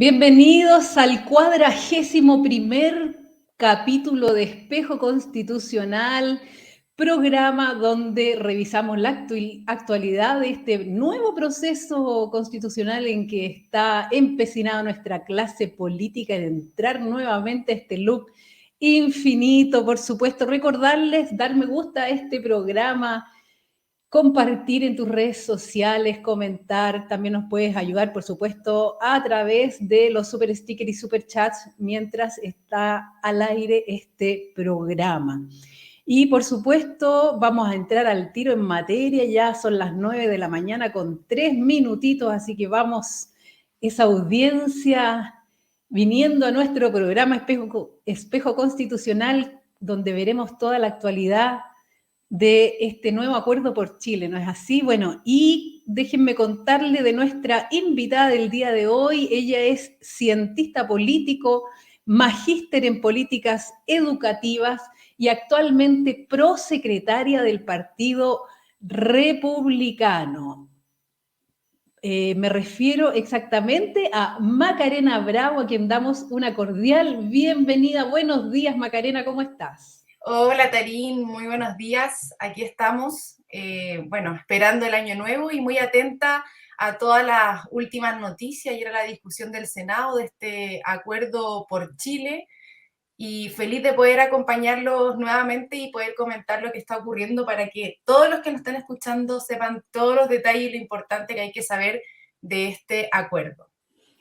Bienvenidos al 41º capítulo de Espejo Constitucional, programa donde revisamos la actualidad de este nuevo proceso constitucional en que está empecinada nuestra clase política en entrar nuevamente a este loop infinito. Por supuesto, recordarles dar me gusta a este programa, compartir en tus redes sociales, comentar. También nos puedes ayudar, por supuesto, a través de los super stickers y super chats mientras está al aire este programa. Y por supuesto, vamos a entrar al tiro en materia. Ya son las 9 de la mañana con 3 minutitos, así que vamos, esa audiencia viniendo a nuestro programa Espejo Constitucional, donde veremos toda la actualidad de este nuevo acuerdo por Chile, ¿no es así? Bueno, y déjenme contarle de nuestra invitada del día de hoy. Ella es cientista político, magíster en políticas educativas y actualmente prosecretaria del Partido Republicano. Me refiero exactamente a Macarena Bravo, a quien damos una cordial bienvenida. Buenos días, Macarena, ¿cómo estás? Hola Tarín, muy buenos días. Aquí estamos, esperando el año nuevo y muy atenta a todas las últimas noticias. Ayer era la discusión del Senado de este acuerdo por Chile y feliz de poder acompañarlos nuevamente y poder comentar lo que está ocurriendo para que todos los que nos estén escuchando sepan todos los detalles y lo importante que hay que saber de este acuerdo.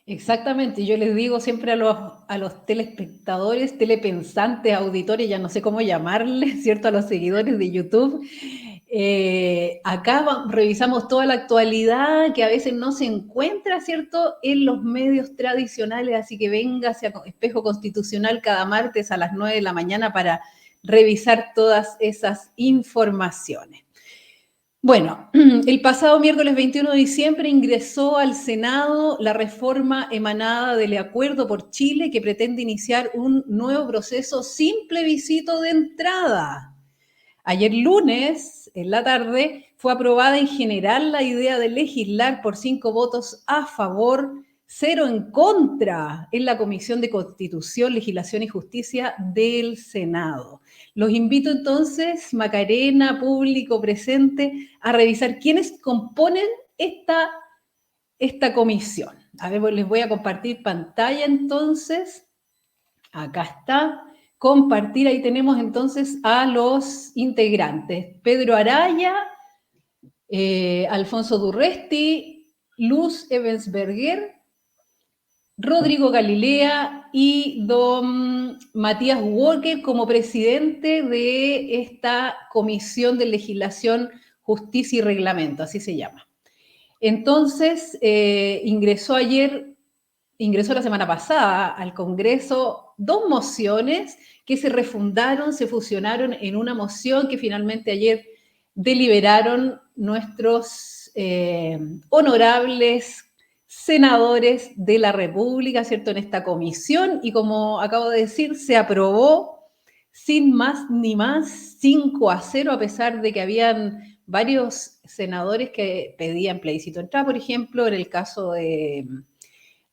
Exactamente, yo les digo siempre a los telespectadores, telepensantes, auditores, ya no sé cómo llamarles, ¿cierto? A los seguidores de YouTube. Acá revisamos toda la actualidad que a veces no se encuentra, ¿cierto? En los medios tradicionales, así que véngase a Espejo Constitucional cada martes a las 9 de la mañana para revisar todas esas informaciones. Bueno, el pasado miércoles 21 de diciembre ingresó al Senado la reforma emanada del Acuerdo por Chile que pretende iniciar un nuevo proceso sin plebiscito de entrada. Ayer lunes, en la tarde, fue aprobada en general la idea de legislar por 5 votos a favor, 0 en contra en la Comisión de Constitución, Legislación y Justicia del Senado. Los invito entonces, Macarena, público presente, a revisar quiénes componen esta comisión. A ver, les voy a compartir pantalla entonces. Acá está. Compartir, ahí tenemos entonces a los integrantes. Pedro Araya, Alfonso Durresti, Luz Ebensberger, Rodrigo Galilea y don Matías Walker como presidente de esta Comisión de Legislación, Justicia y Reglamento, así se llama. Entonces, ingresó la semana pasada al Congreso 2 mociones que se refundaron, se fusionaron en una moción que finalmente ayer deliberaron nuestros honorables senadores de la República, ¿cierto?, en esta comisión, y como acabo de decir, se aprobó sin más ni más, 5-0, a pesar de que habían varios senadores que pedían plebiscito de entrada, por ejemplo, en el caso de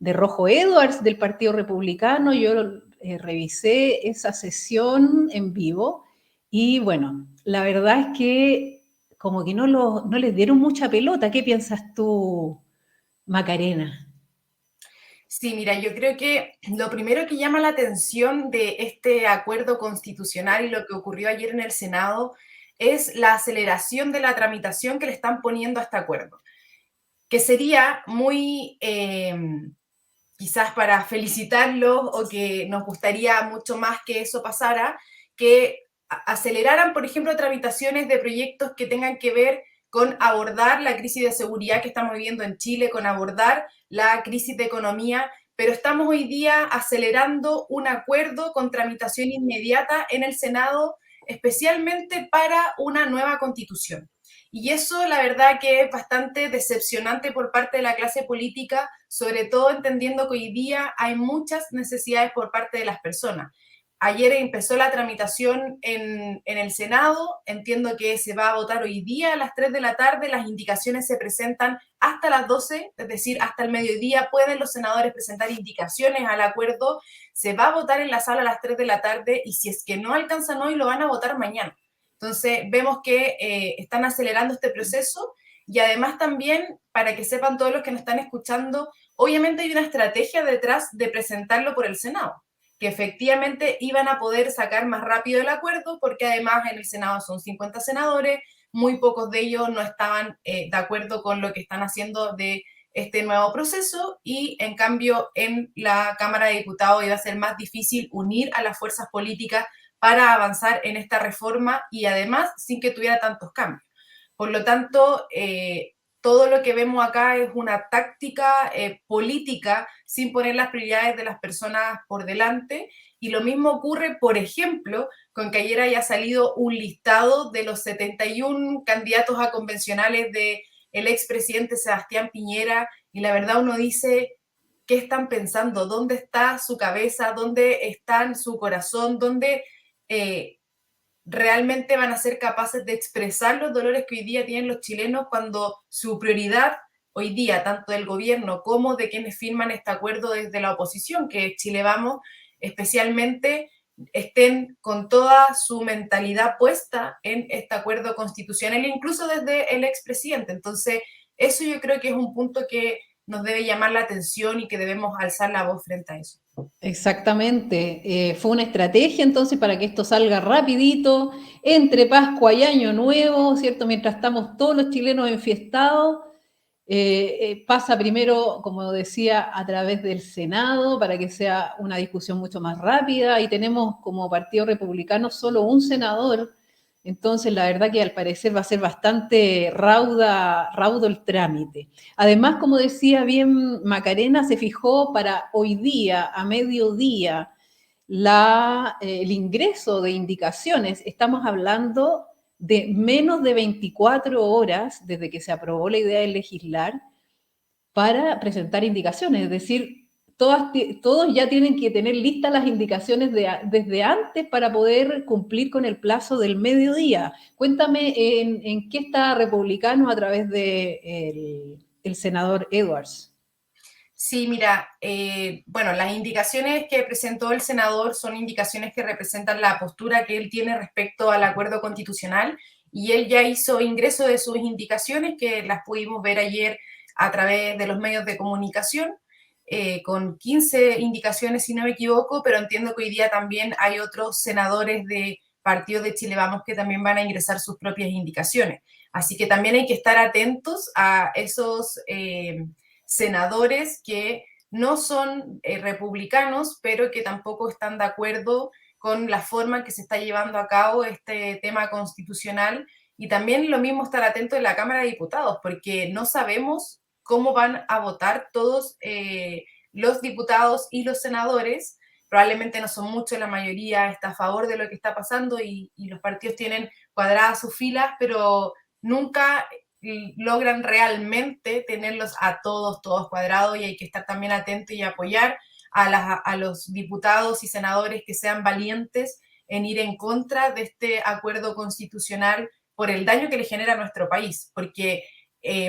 Rojo Edwards del Partido Republicano. Yo revisé esa sesión en vivo y bueno, la verdad es que como que no les dieron mucha pelota. ¿Qué piensas tú, Macarena? Sí, mira, yo creo que lo primero que llama la atención de este acuerdo constitucional y lo que ocurrió ayer en el Senado es la aceleración de la tramitación que le están poniendo a este acuerdo, que sería muy, quizás para felicitarlos o que nos gustaría mucho más que eso pasara, que aceleraran, por ejemplo, tramitaciones de proyectos que tengan que ver con abordar la crisis de seguridad que estamos viviendo en Chile, con abordar la crisis de economía, pero estamos hoy día acelerando un acuerdo con tramitación inmediata en el Senado, especialmente para una nueva constitución. Y eso, la verdad, que es bastante decepcionante por parte de la clase política, sobre todo entendiendo que hoy día hay muchas necesidades por parte de las personas. ayer empezó la tramitación en el Senado, entiendo que se va a votar hoy día a las 3 de la tarde, las indicaciones se presentan hasta las 12, es decir, hasta el mediodía pueden los senadores presentar indicaciones al acuerdo, se va a votar en la sala a las 3 de la tarde y si es que no alcanzan hoy lo van a votar mañana. Entonces vemos que están acelerando este proceso y además también, para que sepan todos los que nos están escuchando, obviamente hay una estrategia detrás de presentarlo por el Senado, que efectivamente iban a poder sacar más rápido el acuerdo, porque además en el Senado son 50 senadores, muy pocos de ellos no estaban de acuerdo con lo que están haciendo de este nuevo proceso y en cambio en la Cámara de Diputados iba a ser más difícil unir a las fuerzas políticas para avanzar en esta reforma y además sin que tuviera tantos cambios. Por lo tanto, todo lo que vemos acá es una táctica política sin poner las prioridades de las personas por delante. Y lo mismo ocurre, por ejemplo, con que ayer haya salido un listado de los 71 candidatos a convencionales del expresidente Sebastián Piñera. Y la verdad uno dice, ¿qué están pensando? ¿Dónde está su cabeza? ¿Dónde está su corazón? ¿Dónde realmente van a ser capaces de expresar los dolores que hoy día tienen los chilenos cuando su prioridad hoy día, tanto del gobierno como de quienes firman este acuerdo desde la oposición, que es Chile Vamos, especialmente estén con toda su mentalidad puesta en este acuerdo constitucional, incluso desde el expresidente? Entonces, eso yo creo que es un punto que nos debe llamar la atención y que debemos alzar la voz frente a eso. Exactamente. Fue una estrategia entonces para que esto salga rapidito, entre Pascua y Año Nuevo, ¿cierto? Mientras estamos todos los chilenos enfiestados, pasa primero, como decía, a través del Senado para que sea una discusión mucho más rápida y tenemos como Partido Republicano solo un senador, entonces la verdad que al parecer va a ser bastante raudo el trámite. Además, como decía bien Macarena, se fijó para hoy día, a mediodía, el ingreso de indicaciones. Estamos hablando de menos de 24 horas desde que se aprobó la idea de legislar para presentar indicaciones, es decir, todos ya tienen que tener listas las indicaciones desde antes para poder cumplir con el plazo del mediodía. Cuéntame en qué está Republicano a través de el senador Edwards. Sí, mira, bueno, las indicaciones que presentó el senador son indicaciones que representan la postura que él tiene respecto al acuerdo constitucional y él ya hizo ingreso de sus indicaciones que las pudimos ver ayer a través de los medios de comunicación, con 15 indicaciones si no me equivoco, pero entiendo que hoy día también hay otros senadores de partidos de Chile Vamos que también van a ingresar sus propias indicaciones. Así que también hay que estar atentos a esos senadores que no son republicanos, pero que tampoco están de acuerdo con la forma en que se está llevando a cabo este tema constitucional. Y también lo mismo estar atento en la Cámara de Diputados, porque no sabemos cómo van a votar todos los diputados y los senadores. Probablemente no son muchos, la mayoría está a favor de lo que está pasando y los partidos tienen cuadradas sus filas, pero nunca logran realmente tenerlos a todos cuadrados y hay que estar también atento y apoyar a los diputados y senadores que sean valientes en ir en contra de este acuerdo constitucional por el daño que le genera a nuestro país, porque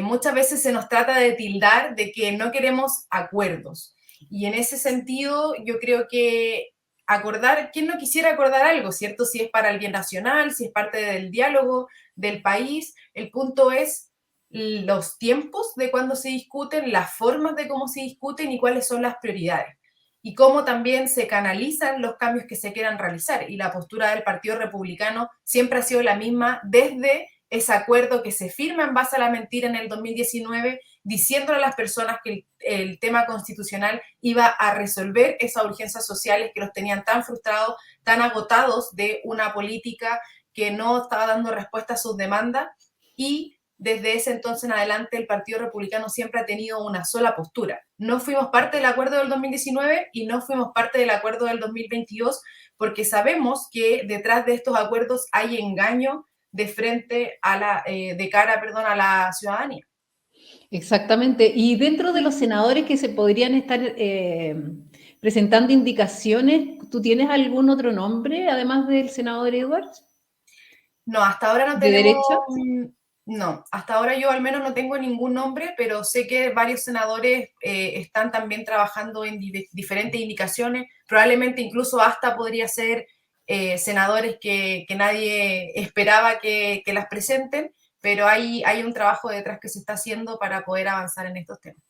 muchas veces se nos trata de tildar de que no queremos acuerdos. Y en ese sentido, yo creo que acordar, ¿quién no quisiera acordar algo, cierto? Si es para el bien nacional, si es parte del diálogo del país, el punto es los tiempos de cuando se discuten, las formas de cómo se discuten y cuáles son las prioridades. Y cómo también se canalizan los cambios que se quieran realizar. Y la postura del Partido Republicano siempre ha sido la misma desde ese acuerdo que se firma en base a la mentira en el 2019, diciéndole a las personas que el tema constitucional iba a resolver esas urgencias sociales que los tenían tan frustrados, tan agotados de una política que no estaba dando respuesta a sus demandas. Y desde ese entonces en adelante el Partido Republicano siempre ha tenido una sola postura. No fuimos parte del acuerdo del 2019 y no fuimos parte del acuerdo del 2022 porque sabemos que detrás de estos acuerdos hay engaño de frente a de cara, perdón, a la ciudadanía. Exactamente. Y dentro de los senadores que se podrían estar presentando indicaciones. ¿Tú tienes algún otro nombre, además del senador Edwards? No, hasta ahora no ¿De tenemos, derecha? no, hasta ahora yo al menos no tengo ningún nombre, pero sé que varios senadores están también trabajando en diferentes indicaciones, probablemente incluso hasta podría ser senadores que nadie esperaba que las presenten, pero hay un trabajo detrás que se está haciendo para poder avanzar en estos temas.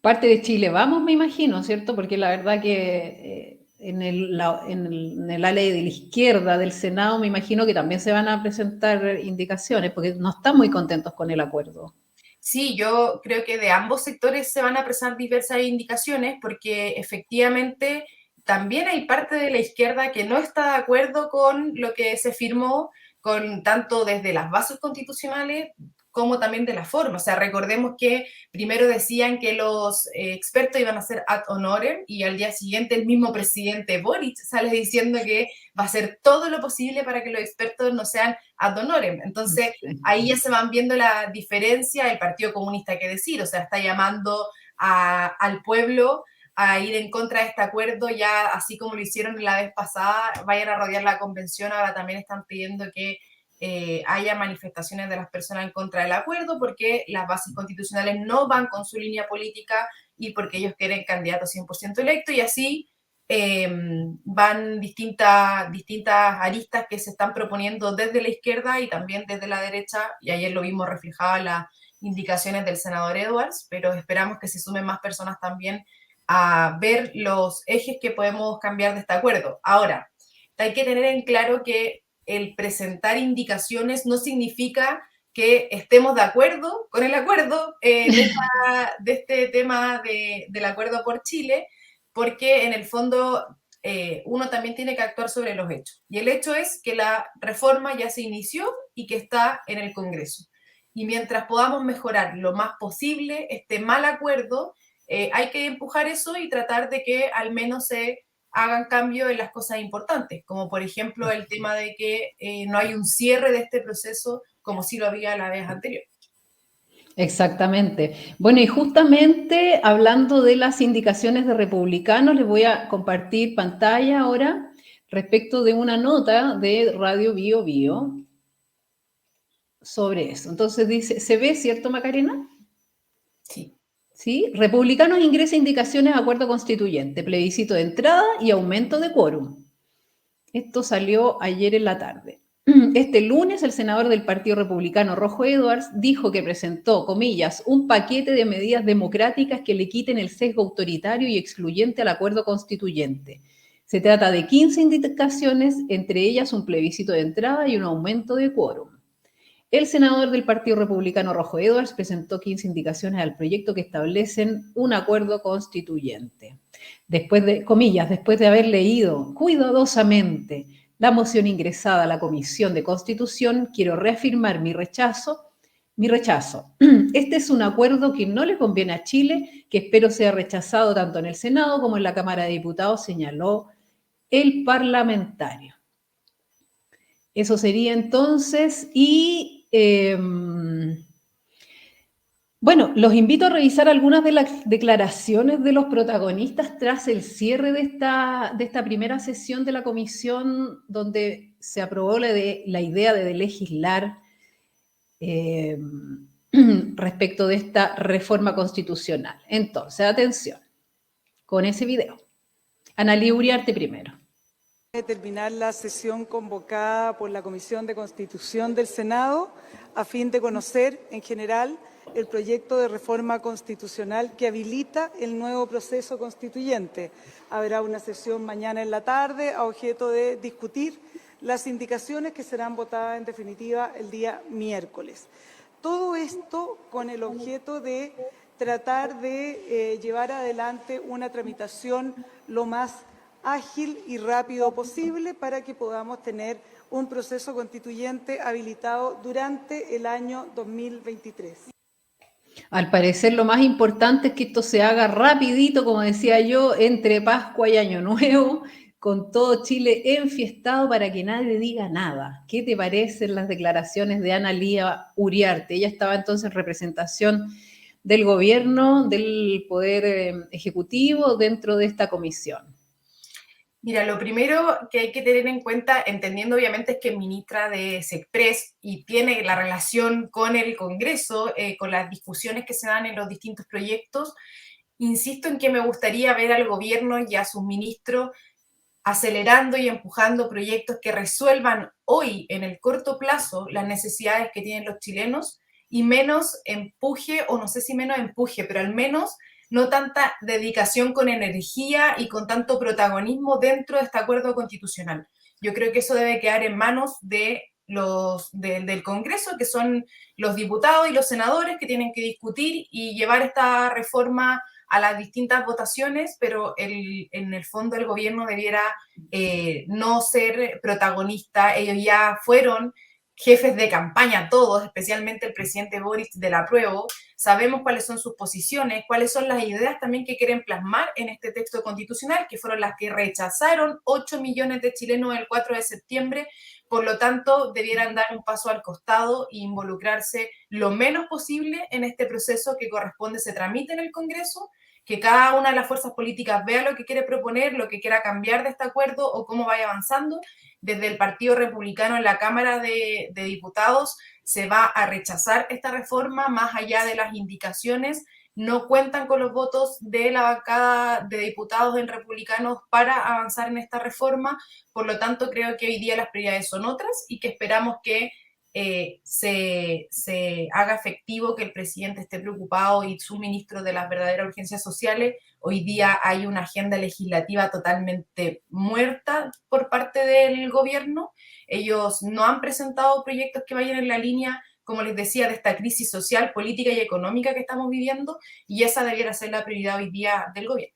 Parte de Chile Vamos, me imagino, ¿cierto? Porque la verdad que en el ala de la izquierda del Senado me imagino que también se van a presentar indicaciones, porque no están muy contentos con el acuerdo. Sí, yo creo que de ambos sectores se van a presentar diversas indicaciones porque efectivamente también hay parte de la izquierda que no está de acuerdo con lo que se firmó, con tanto desde las bases constitucionales como también de la forma. O sea, recordemos que primero decían que los expertos iban a ser ad honorem y al día siguiente el mismo presidente Boric sale diciendo que va a hacer todo lo posible para que los expertos no sean ad honorem. Entonces, ahí ya se van viendo la diferencia, el Partido Comunista, que decir, o sea, está llamando al pueblo a ir en contra de este acuerdo, ya así como lo hicieron la vez pasada, vayan a rodear la convención, ahora también están pidiendo que haya manifestaciones de las personas en contra del acuerdo porque las bases constitucionales no van con su línea política y porque ellos quieren candidatos 100% electos y así van distintas aristas que se están proponiendo desde la izquierda y también desde la derecha, y ayer lo vimos reflejado en las indicaciones del senador Edwards, pero esperamos que se sumen más personas también a ver los ejes que podemos cambiar de este acuerdo. Ahora, hay que tener en claro que el presentar indicaciones no significa que estemos de acuerdo con el acuerdo de este tema del acuerdo por Chile, porque en el fondo uno también tiene que actuar sobre los hechos. Y el hecho es que la reforma ya se inició y que está en el Congreso. Y mientras podamos mejorar lo más posible este mal acuerdo, hay que empujar eso y tratar de que al menos se hagan cambios en las cosas importantes, como por ejemplo el tema de que no hay un cierre de este proceso como sí lo había la vez anterior. Exactamente. Bueno, y justamente hablando de las indicaciones de republicanos, les voy a compartir pantalla ahora respecto de una nota de Radio Bio Bio sobre eso. Entonces dice, ¿se ve, cierto, Macarena? Sí. ¿Sí? Republicanos ingresa indicaciones a acuerdo constituyente, plebiscito de entrada y aumento de quórum. Esto salió ayer en la tarde. Este lunes, el senador del Partido Republicano, Rojo Edwards, dijo que presentó, comillas, un paquete de medidas democráticas que le quiten el sesgo autoritario y excluyente al acuerdo constituyente. Se trata de 15 indicaciones, entre ellas un plebiscito de entrada y un aumento de quórum. El senador del Partido Republicano, Rojo Edwards, presentó 15 indicaciones al proyecto que establecen un acuerdo constituyente. Después de, comillas, después de haber leído cuidadosamente la moción ingresada a la Comisión de Constitución, quiero reafirmar mi rechazo. Este es un acuerdo que no le conviene a Chile, que espero sea rechazado tanto en el Senado como en la Cámara de Diputados, señaló el parlamentario. Eso sería entonces, y bueno, los invito a revisar algunas de las declaraciones de los protagonistas tras el cierre de esta primera sesión de la comisión donde se aprobó la idea de legislar respecto de esta reforma constitucional. Entonces, atención con ese video. Analía Uriarte primero. Terminar la sesión convocada por la Comisión de Constitución del Senado a fin de conocer en general el proyecto de reforma constitucional que habilita el nuevo proceso constituyente. Habrá una sesión mañana en la tarde a objeto de discutir las indicaciones que serán votadas en definitiva el día miércoles. Todo esto con el objeto de tratar de llevar adelante una tramitación lo más ágil y rápido posible para que podamos tener un proceso constituyente habilitado durante el año 2023. Al parecer lo más importante es que esto se haga rapidito, como decía yo, entre Pascua y Año Nuevo, con todo Chile enfiestado para que nadie diga nada. ¿Qué te parecen las declaraciones de Analía Uriarte? Ella estaba entonces en representación del gobierno, del Poder Ejecutivo dentro de esta comisión. Mira, lo primero que hay que tener en cuenta, entendiendo obviamente es que es ministra de SECPRES y tiene la relación con el Congreso, con las discusiones que se dan en los distintos proyectos, insisto en que me gustaría ver al gobierno y a sus ministros acelerando y empujando proyectos que resuelvan hoy, en el corto plazo, las necesidades que tienen los chilenos y menos empuje, o no sé si menos empuje, pero al menos no tanta dedicación con energía y con tanto protagonismo dentro de este acuerdo constitucional. Yo creo que eso debe quedar en manos de del Congreso, que son los diputados y los senadores que tienen que discutir y llevar esta reforma a las distintas votaciones, pero en el fondo el gobierno debiera no ser protagonista. Ellos ya fueron jefes de campaña todos, especialmente el presidente Boric del apruebo. Sabemos cuáles son sus posiciones, cuáles son las ideas también que quieren plasmar en este texto constitucional, que fueron las que rechazaron 8 millones de chilenos el 4 de septiembre. Por lo tanto, debieran dar un paso al costado e involucrarse lo menos posible en este proceso que corresponde se tramite en el Congreso, que cada una de las fuerzas políticas vea lo que quiere proponer, lo que quiera cambiar de este acuerdo o cómo vaya avanzando. Desde el Partido Republicano en la Cámara de Diputados se va a rechazar esta reforma más allá de las indicaciones. No cuentan con los votos de la bancada de diputados en republicanos para avanzar en esta reforma. Por lo tanto, creo que hoy día las prioridades son otras y que esperamos que se haga efectivo, que el presidente esté preocupado y su ministro de las verdaderas urgencias sociales. Hoy día hay una agenda legislativa totalmente muerta por parte del gobierno. Ellos no han presentado proyectos que vayan en la línea, como les decía, de esta crisis social, política y económica que estamos viviendo, y esa debiera ser la prioridad hoy día del gobierno.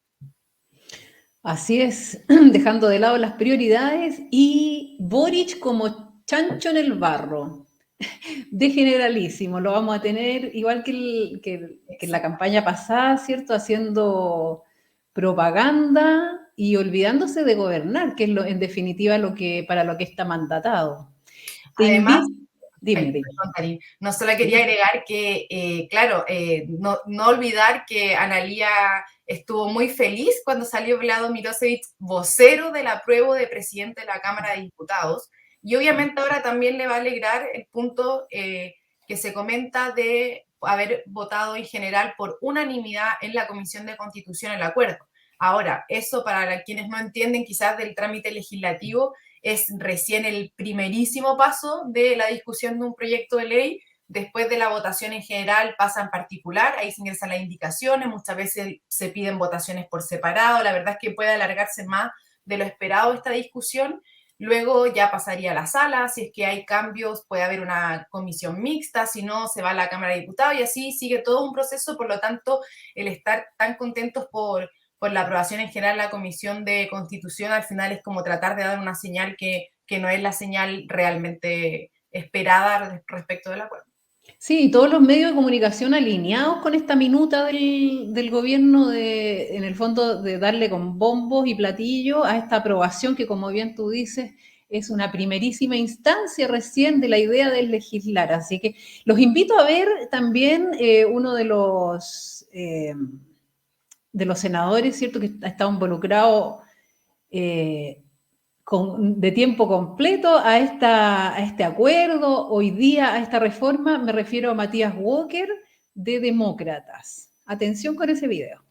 Así es, dejando de lado las prioridades y Boric como chancho en el barro, de generalísimo, lo vamos a tener igual que en la campaña pasada, ¿cierto? Haciendo propaganda y olvidándose de gobernar, que es en definitiva para lo que está mandatado. Además, Dime. Perdón, no solo quería agregar que, claro, no olvidar que Analía estuvo muy feliz cuando salió Vlado Milosevic, vocero del apruebo de presidente de la Cámara de Diputados, y obviamente ahora también le va a alegrar el punto que se comenta de haber votado en general por unanimidad en la Comisión de Constitución el acuerdo. Ahora, eso para quienes no entienden quizás del trámite legislativo, es recién el primerísimo paso de la discusión de un proyecto de ley. Después de la votación en general pasa en particular, ahí se ingresan las indicaciones, muchas veces se piden votaciones por separado, la verdad es que puede alargarse más de lo esperado esta discusión. Luego ya pasaría a la sala, si es que hay cambios puede haber una comisión mixta, si no se va a la Cámara de Diputados y así sigue todo un proceso. Por lo tanto, el estar tan contentos por la aprobación en general de la Comisión de Constitución, al final es como tratar de dar una señal que no es la señal realmente esperada respecto del acuerdo. Sí, todos los medios de comunicación alineados con esta minuta del gobierno en el fondo, de darle con bombos y platillos a esta aprobación que, como bien tú dices, es una primerísima instancia recién de la idea de legislar. Así que los invito a ver también uno de los senadores, ¿cierto?, que ha estado involucrado de tiempo completo a este acuerdo, hoy día a esta reforma. Me refiero a Matías Walker de Demócratas. Atención con ese video.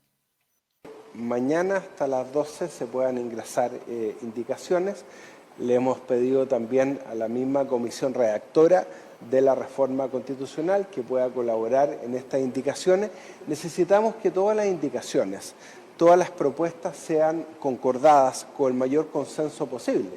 Mañana hasta las 12 se puedan ingresar indicaciones. Le hemos pedido también a la misma comisión redactora de la reforma constitucional que pueda colaborar en estas indicaciones. Necesitamos que todas las indicaciones, todas las propuestas sean concordadas con el mayor consenso posible,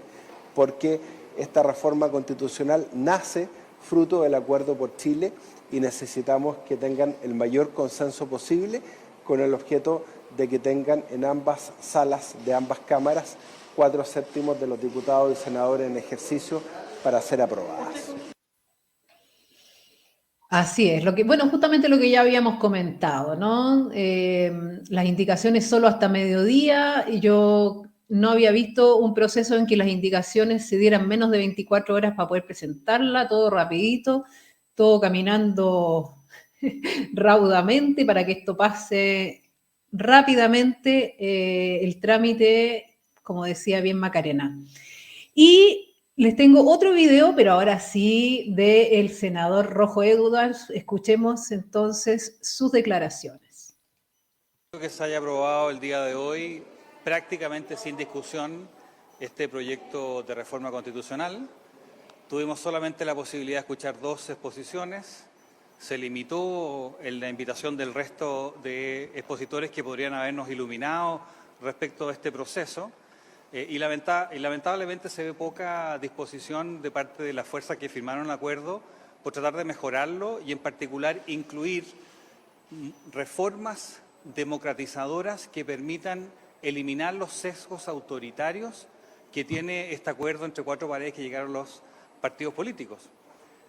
porque esta reforma constitucional nace fruto del Acuerdo por Chile y necesitamos que tengan el mayor consenso posible con el objeto de que tengan en ambas salas de ambas cámaras 4/7 de los diputados y senadores en ejercicio para ser aprobadas. Así es, justamente lo que ya habíamos comentado, ¿no? Las indicaciones solo hasta mediodía. Yo no había visto un proceso en que las indicaciones se dieran menos de 24 horas para poder presentarla, todo rapidito, todo caminando raudamente para que esto pase rápidamente el trámite como decía bien Macarena. Y les tengo otro video, pero ahora sí, del senador Rojo Edwards. Escuchemos entonces sus declaraciones. Que se haya aprobado el día de hoy prácticamente sin discusión este proyecto de reforma constitucional. Tuvimos solamente la posibilidad de escuchar 2 exposiciones. Se limitó en la invitación del resto de expositores que podrían habernos iluminado respecto a este proceso. Y lamentablemente se ve poca disposición de parte de las fuerzas que firmaron el acuerdo por tratar de mejorarlo y en particular incluir reformas democratizadoras que permitan eliminar los sesgos autoritarios que tiene este acuerdo entre 4 paredes que llegaron los partidos políticos.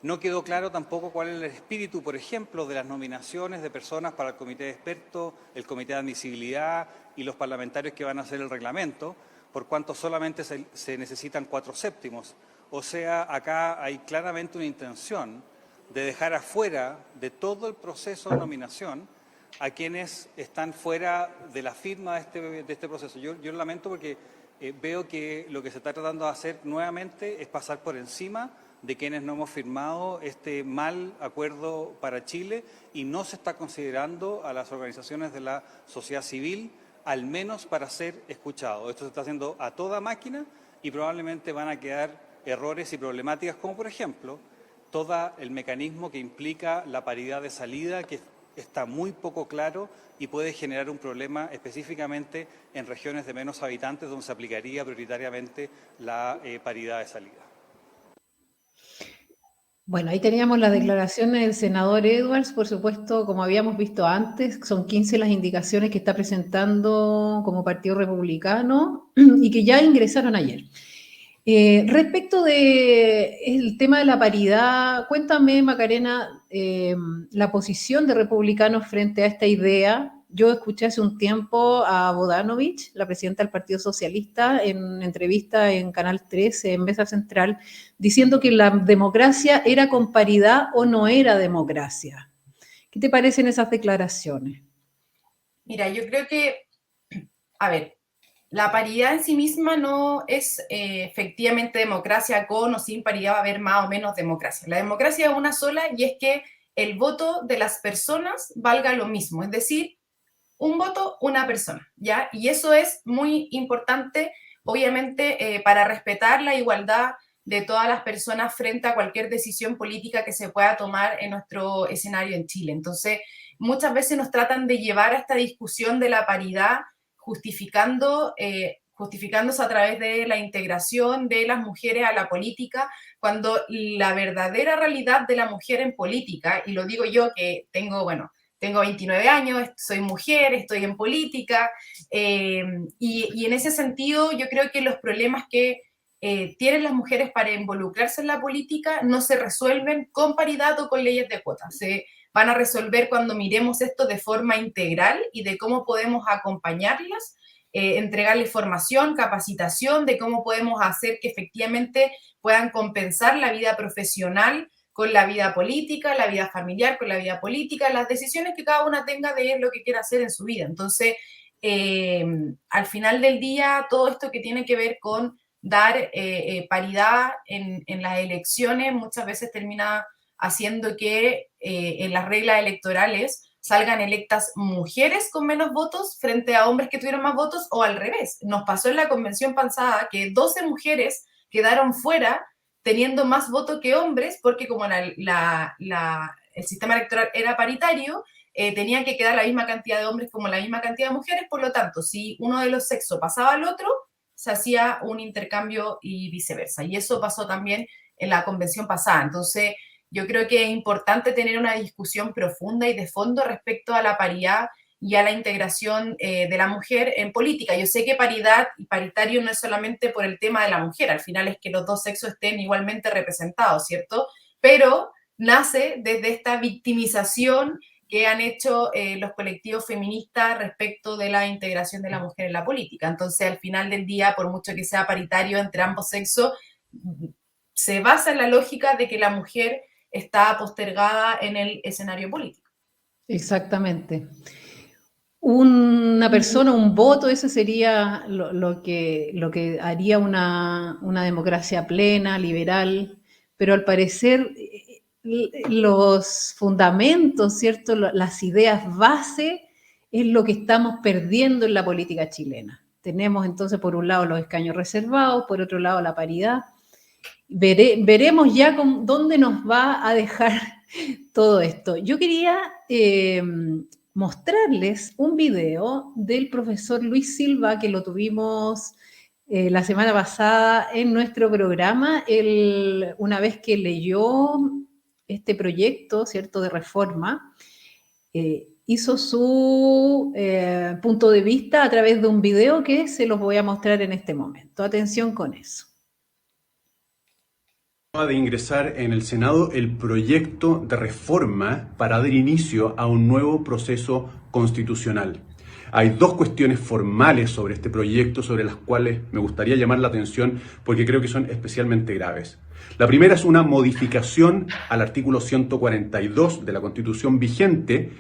No quedó claro tampoco cuál es el espíritu, por ejemplo, de las nominaciones de personas para el comité de expertos, el comité de admisibilidad y los parlamentarios que van a hacer el reglamento, por cuanto solamente se necesitan 4/7. O sea, acá hay claramente una intención de dejar afuera de todo el proceso de nominación a quienes están fuera de la firma de este proceso. Yo lamento porque veo que lo que se está tratando de hacer nuevamente es pasar por encima de quienes no hemos firmado este mal acuerdo para Chile y no se está considerando a las organizaciones de la sociedad civil, al menos para ser escuchados. Esto se está haciendo a toda máquina y probablemente van a quedar errores y problemáticas como, por ejemplo, todo el mecanismo que implica la paridad de salida, que está muy poco claro y puede generar un problema específicamente en regiones de menos habitantes donde se aplicaría prioritariamente la paridad de salida. Bueno, ahí teníamos las declaraciones del senador Edwards, por supuesto, como habíamos visto antes, son 15 las indicaciones que está presentando como Partido Republicano y que ya ingresaron ayer. Respecto del tema de la paridad, cuéntame, Macarena, la posición de republicanos frente a esta idea. Yo escuché hace un tiempo a Bodanovich, la presidenta del Partido Socialista, en entrevista en Canal 13, en Mesa Central, diciendo que la democracia era con paridad o no era democracia. ¿Qué te parecen esas declaraciones? Mira, yo creo que, a ver, la paridad en sí misma no es efectivamente democracia, con o sin paridad va a haber más o menos democracia. La democracia es una sola y es que el voto de las personas valga lo mismo, es decir, un voto, una persona, ¿ya? Y eso es muy importante, obviamente, para respetar la igualdad de todas las personas frente a cualquier decisión política que se pueda tomar en nuestro escenario en Chile. Entonces, muchas veces nos tratan de llevar a esta discusión de la paridad justificándose a través de la integración de las mujeres a la política, cuando la verdadera realidad de la mujer en política, y lo digo yo que tengo 29 años, soy mujer, estoy en política, y en ese sentido yo creo que los problemas que tienen las mujeres para involucrarse en la política no se resuelven con paridad o con leyes de cuotas. Se van a resolver cuando miremos esto de forma integral y de cómo podemos acompañarlas, entregarles formación, capacitación, de cómo podemos hacer que efectivamente puedan compensar la vida profesional con la vida política, la vida familiar con la vida política, las decisiones que cada una tenga de lo que quiera hacer en su vida. Entonces, al final del día, todo esto que tiene que ver con dar paridad en las elecciones muchas veces termina haciendo que en las reglas electorales salgan electas mujeres con menos votos frente a hombres que tuvieron más votos, o al revés. Nos pasó en la convención pasada que 12 mujeres quedaron fuera teniendo más votos que hombres, porque como el sistema electoral era paritario, tenía que quedar la misma cantidad de hombres como la misma cantidad de mujeres. Por lo tanto, si uno de los sexos pasaba al otro, se hacía un intercambio y viceversa. Y eso pasó también en la convención pasada. Entonces, yo creo que es importante tener una discusión profunda y de fondo respecto a la paridad y a la integración de la mujer en política. Yo sé que paridad y paritario no es solamente por el tema de la mujer, al final es que los dos sexos estén igualmente representados, ¿cierto? Pero nace desde esta victimización que han hecho los colectivos feministas respecto de la integración de la mujer en la política. Entonces, al final del día, por mucho que sea paritario entre ambos sexos, se basa en la lógica de que la mujer está postergada en el escenario político. Exactamente. una persona, un voto, eso sería lo que haría una democracia plena, liberal, pero al parecer los fundamentos, ¿cierto? Las ideas base es lo que estamos perdiendo en la política chilena. Tenemos entonces por un lado los escaños reservados, por otro lado la paridad. Veremos ya dónde nos va a dejar todo esto. Yo quería mostrarles un video del profesor Luis Silva, que lo tuvimos la semana pasada en nuestro programa. Él, una vez que leyó este proyecto, ¿cierto?, de reforma, hizo su punto de vista a través de un video que se los voy a mostrar en este momento. Atención con eso. De ingresar en el Senado el proyecto de reforma para dar inicio a un nuevo proceso constitucional. Hay dos cuestiones formales sobre este proyecto sobre las cuales me gustaría llamar la atención porque creo que son especialmente graves. La primera es una modificación al artículo 142 de la Constitución vigente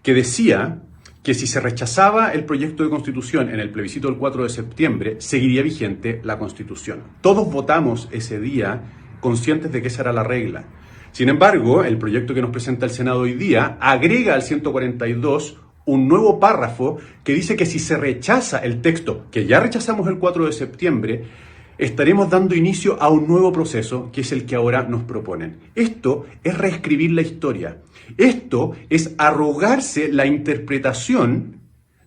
que decía que si se rechazaba el proyecto de Constitución en el plebiscito del 4 de septiembre, seguiría vigente la Constitución. Todos votamos ese día conscientes de que esa era la regla. Sin embargo, el proyecto que nos presenta el Senado hoy día agrega al 142 un nuevo párrafo que dice que si se rechaza el texto, que ya rechazamos el 4 de septiembre, estaremos dando inicio a un nuevo proceso que es el que ahora nos proponen. Esto es reescribir la historia. Esto es arrogarse la interpretación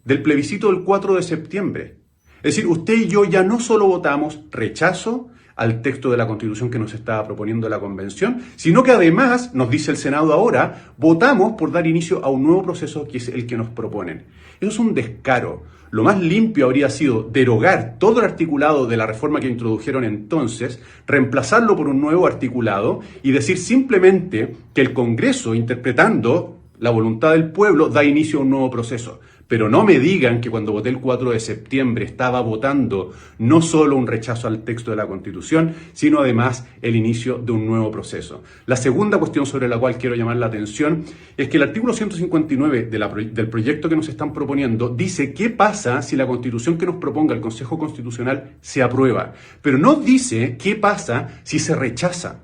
del plebiscito del 4 de septiembre. Es decir, usted y yo ya no solo votamos rechazo al texto de la Constitución que nos estaba proponiendo la Convención, sino que además, nos dice el Senado ahora, votamos por dar inicio a un nuevo proceso que es el que nos proponen. Eso es un descaro. Lo más limpio habría sido derogar todo el articulado de la reforma que introdujeron entonces, reemplazarlo por un nuevo articulado y decir simplemente que el Congreso, interpretando la voluntad del pueblo, da inicio a un nuevo proceso. Pero no me digan que cuando voté el 4 de septiembre estaba votando no solo un rechazo al texto de la Constitución, sino además el inicio de un nuevo proceso. La segunda cuestión sobre la cual quiero llamar la atención es que el artículo 159 del proyecto que nos están proponiendo dice qué pasa si la Constitución que nos proponga el Consejo Constitucional se aprueba, pero no dice qué pasa si se rechaza.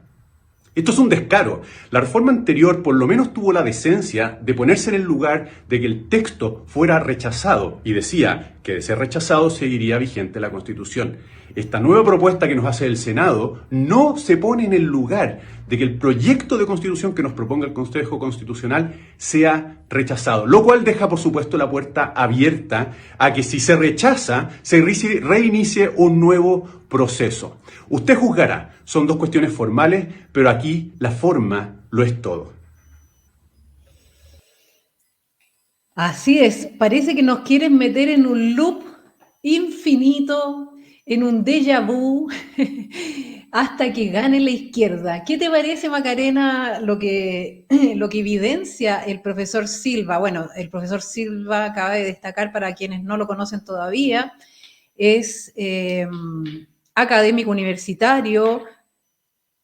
Esto es un descaro. La reforma anterior por lo menos tuvo la decencia de ponerse en el lugar de que el texto fuera rechazado y decía que de ser rechazado seguiría vigente la Constitución. Esta nueva propuesta que nos hace el Senado no se pone en el lugar de que el proyecto de Constitución que nos proponga el Consejo Constitucional sea rechazado, lo cual deja por supuesto la puerta abierta a que si se rechaza se reinicie un nuevo proceso. Usted juzgará, son dos cuestiones formales, pero aquí la forma lo es todo. Así es, parece que nos quieren meter en un loop infinito, en un déjà vu, hasta que gane la izquierda. ¿Qué te parece, Macarena, lo que evidencia el profesor Silva? Bueno, el profesor Silva, acaba de destacar para quienes no lo conocen todavía, es académico universitario,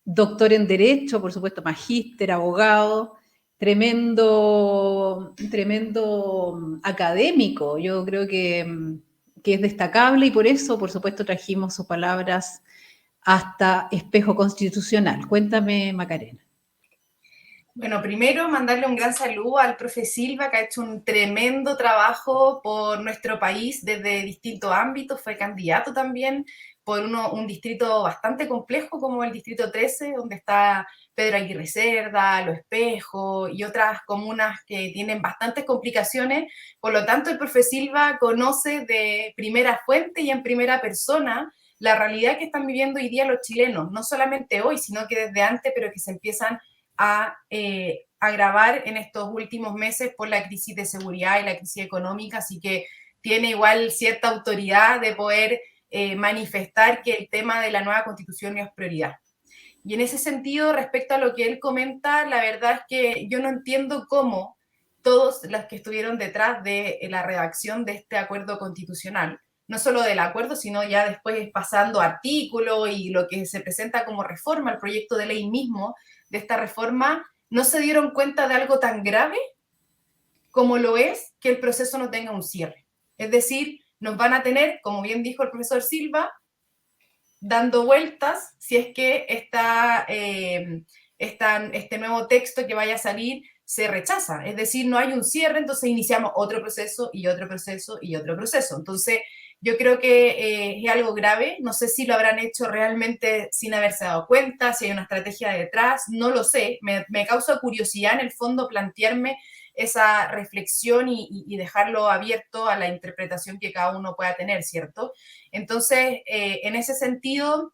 doctor en Derecho, por supuesto, magíster, abogado, tremendo académico. Yo creo que es destacable y por eso, por supuesto, trajimos sus palabras hasta Espejo Constitucional. Cuéntame, Macarena. Bueno, primero mandarle un gran saludo al profe Silva, que ha hecho un tremendo trabajo por nuestro país desde distintos ámbitos. Fue candidato también por un distrito bastante complejo como el distrito 13, donde está Pedro Aguirre Cerda, Los Espejos y otras comunas que tienen bastantes complicaciones. Por lo tanto, el profe Silva conoce de primera fuente y en primera persona la realidad que están viviendo hoy día los chilenos, no solamente hoy, sino que desde antes, pero que se empiezan a agravar en estos últimos meses por la crisis de seguridad y la crisis económica, así que tiene igual cierta autoridad de poder manifestar que el tema de la nueva constitución es prioridad. Y en ese sentido, respecto a lo que él comenta, la verdad es que yo no entiendo cómo todos los que estuvieron detrás de la redacción de este acuerdo constitucional, no solo del acuerdo, sino ya después pasando artículos y lo que se presenta como reforma, el proyecto de ley mismo de esta reforma, no se dieron cuenta de algo tan grave como lo es que el proceso no tenga un cierre. Es decir, nos van a tener, como bien dijo el profesor Silva, dando vueltas si es que este nuevo texto que vaya a salir se rechaza. Es decir, no hay un cierre, entonces iniciamos otro proceso y otro proceso y otro proceso. Entonces, yo creo que es algo grave. No sé si lo habrán hecho realmente sin haberse dado cuenta, si hay una estrategia detrás, no lo sé. Me causa curiosidad en el fondo plantearme esa reflexión y dejarlo abierto a la interpretación que cada uno pueda tener, ¿cierto? Entonces, en ese sentido,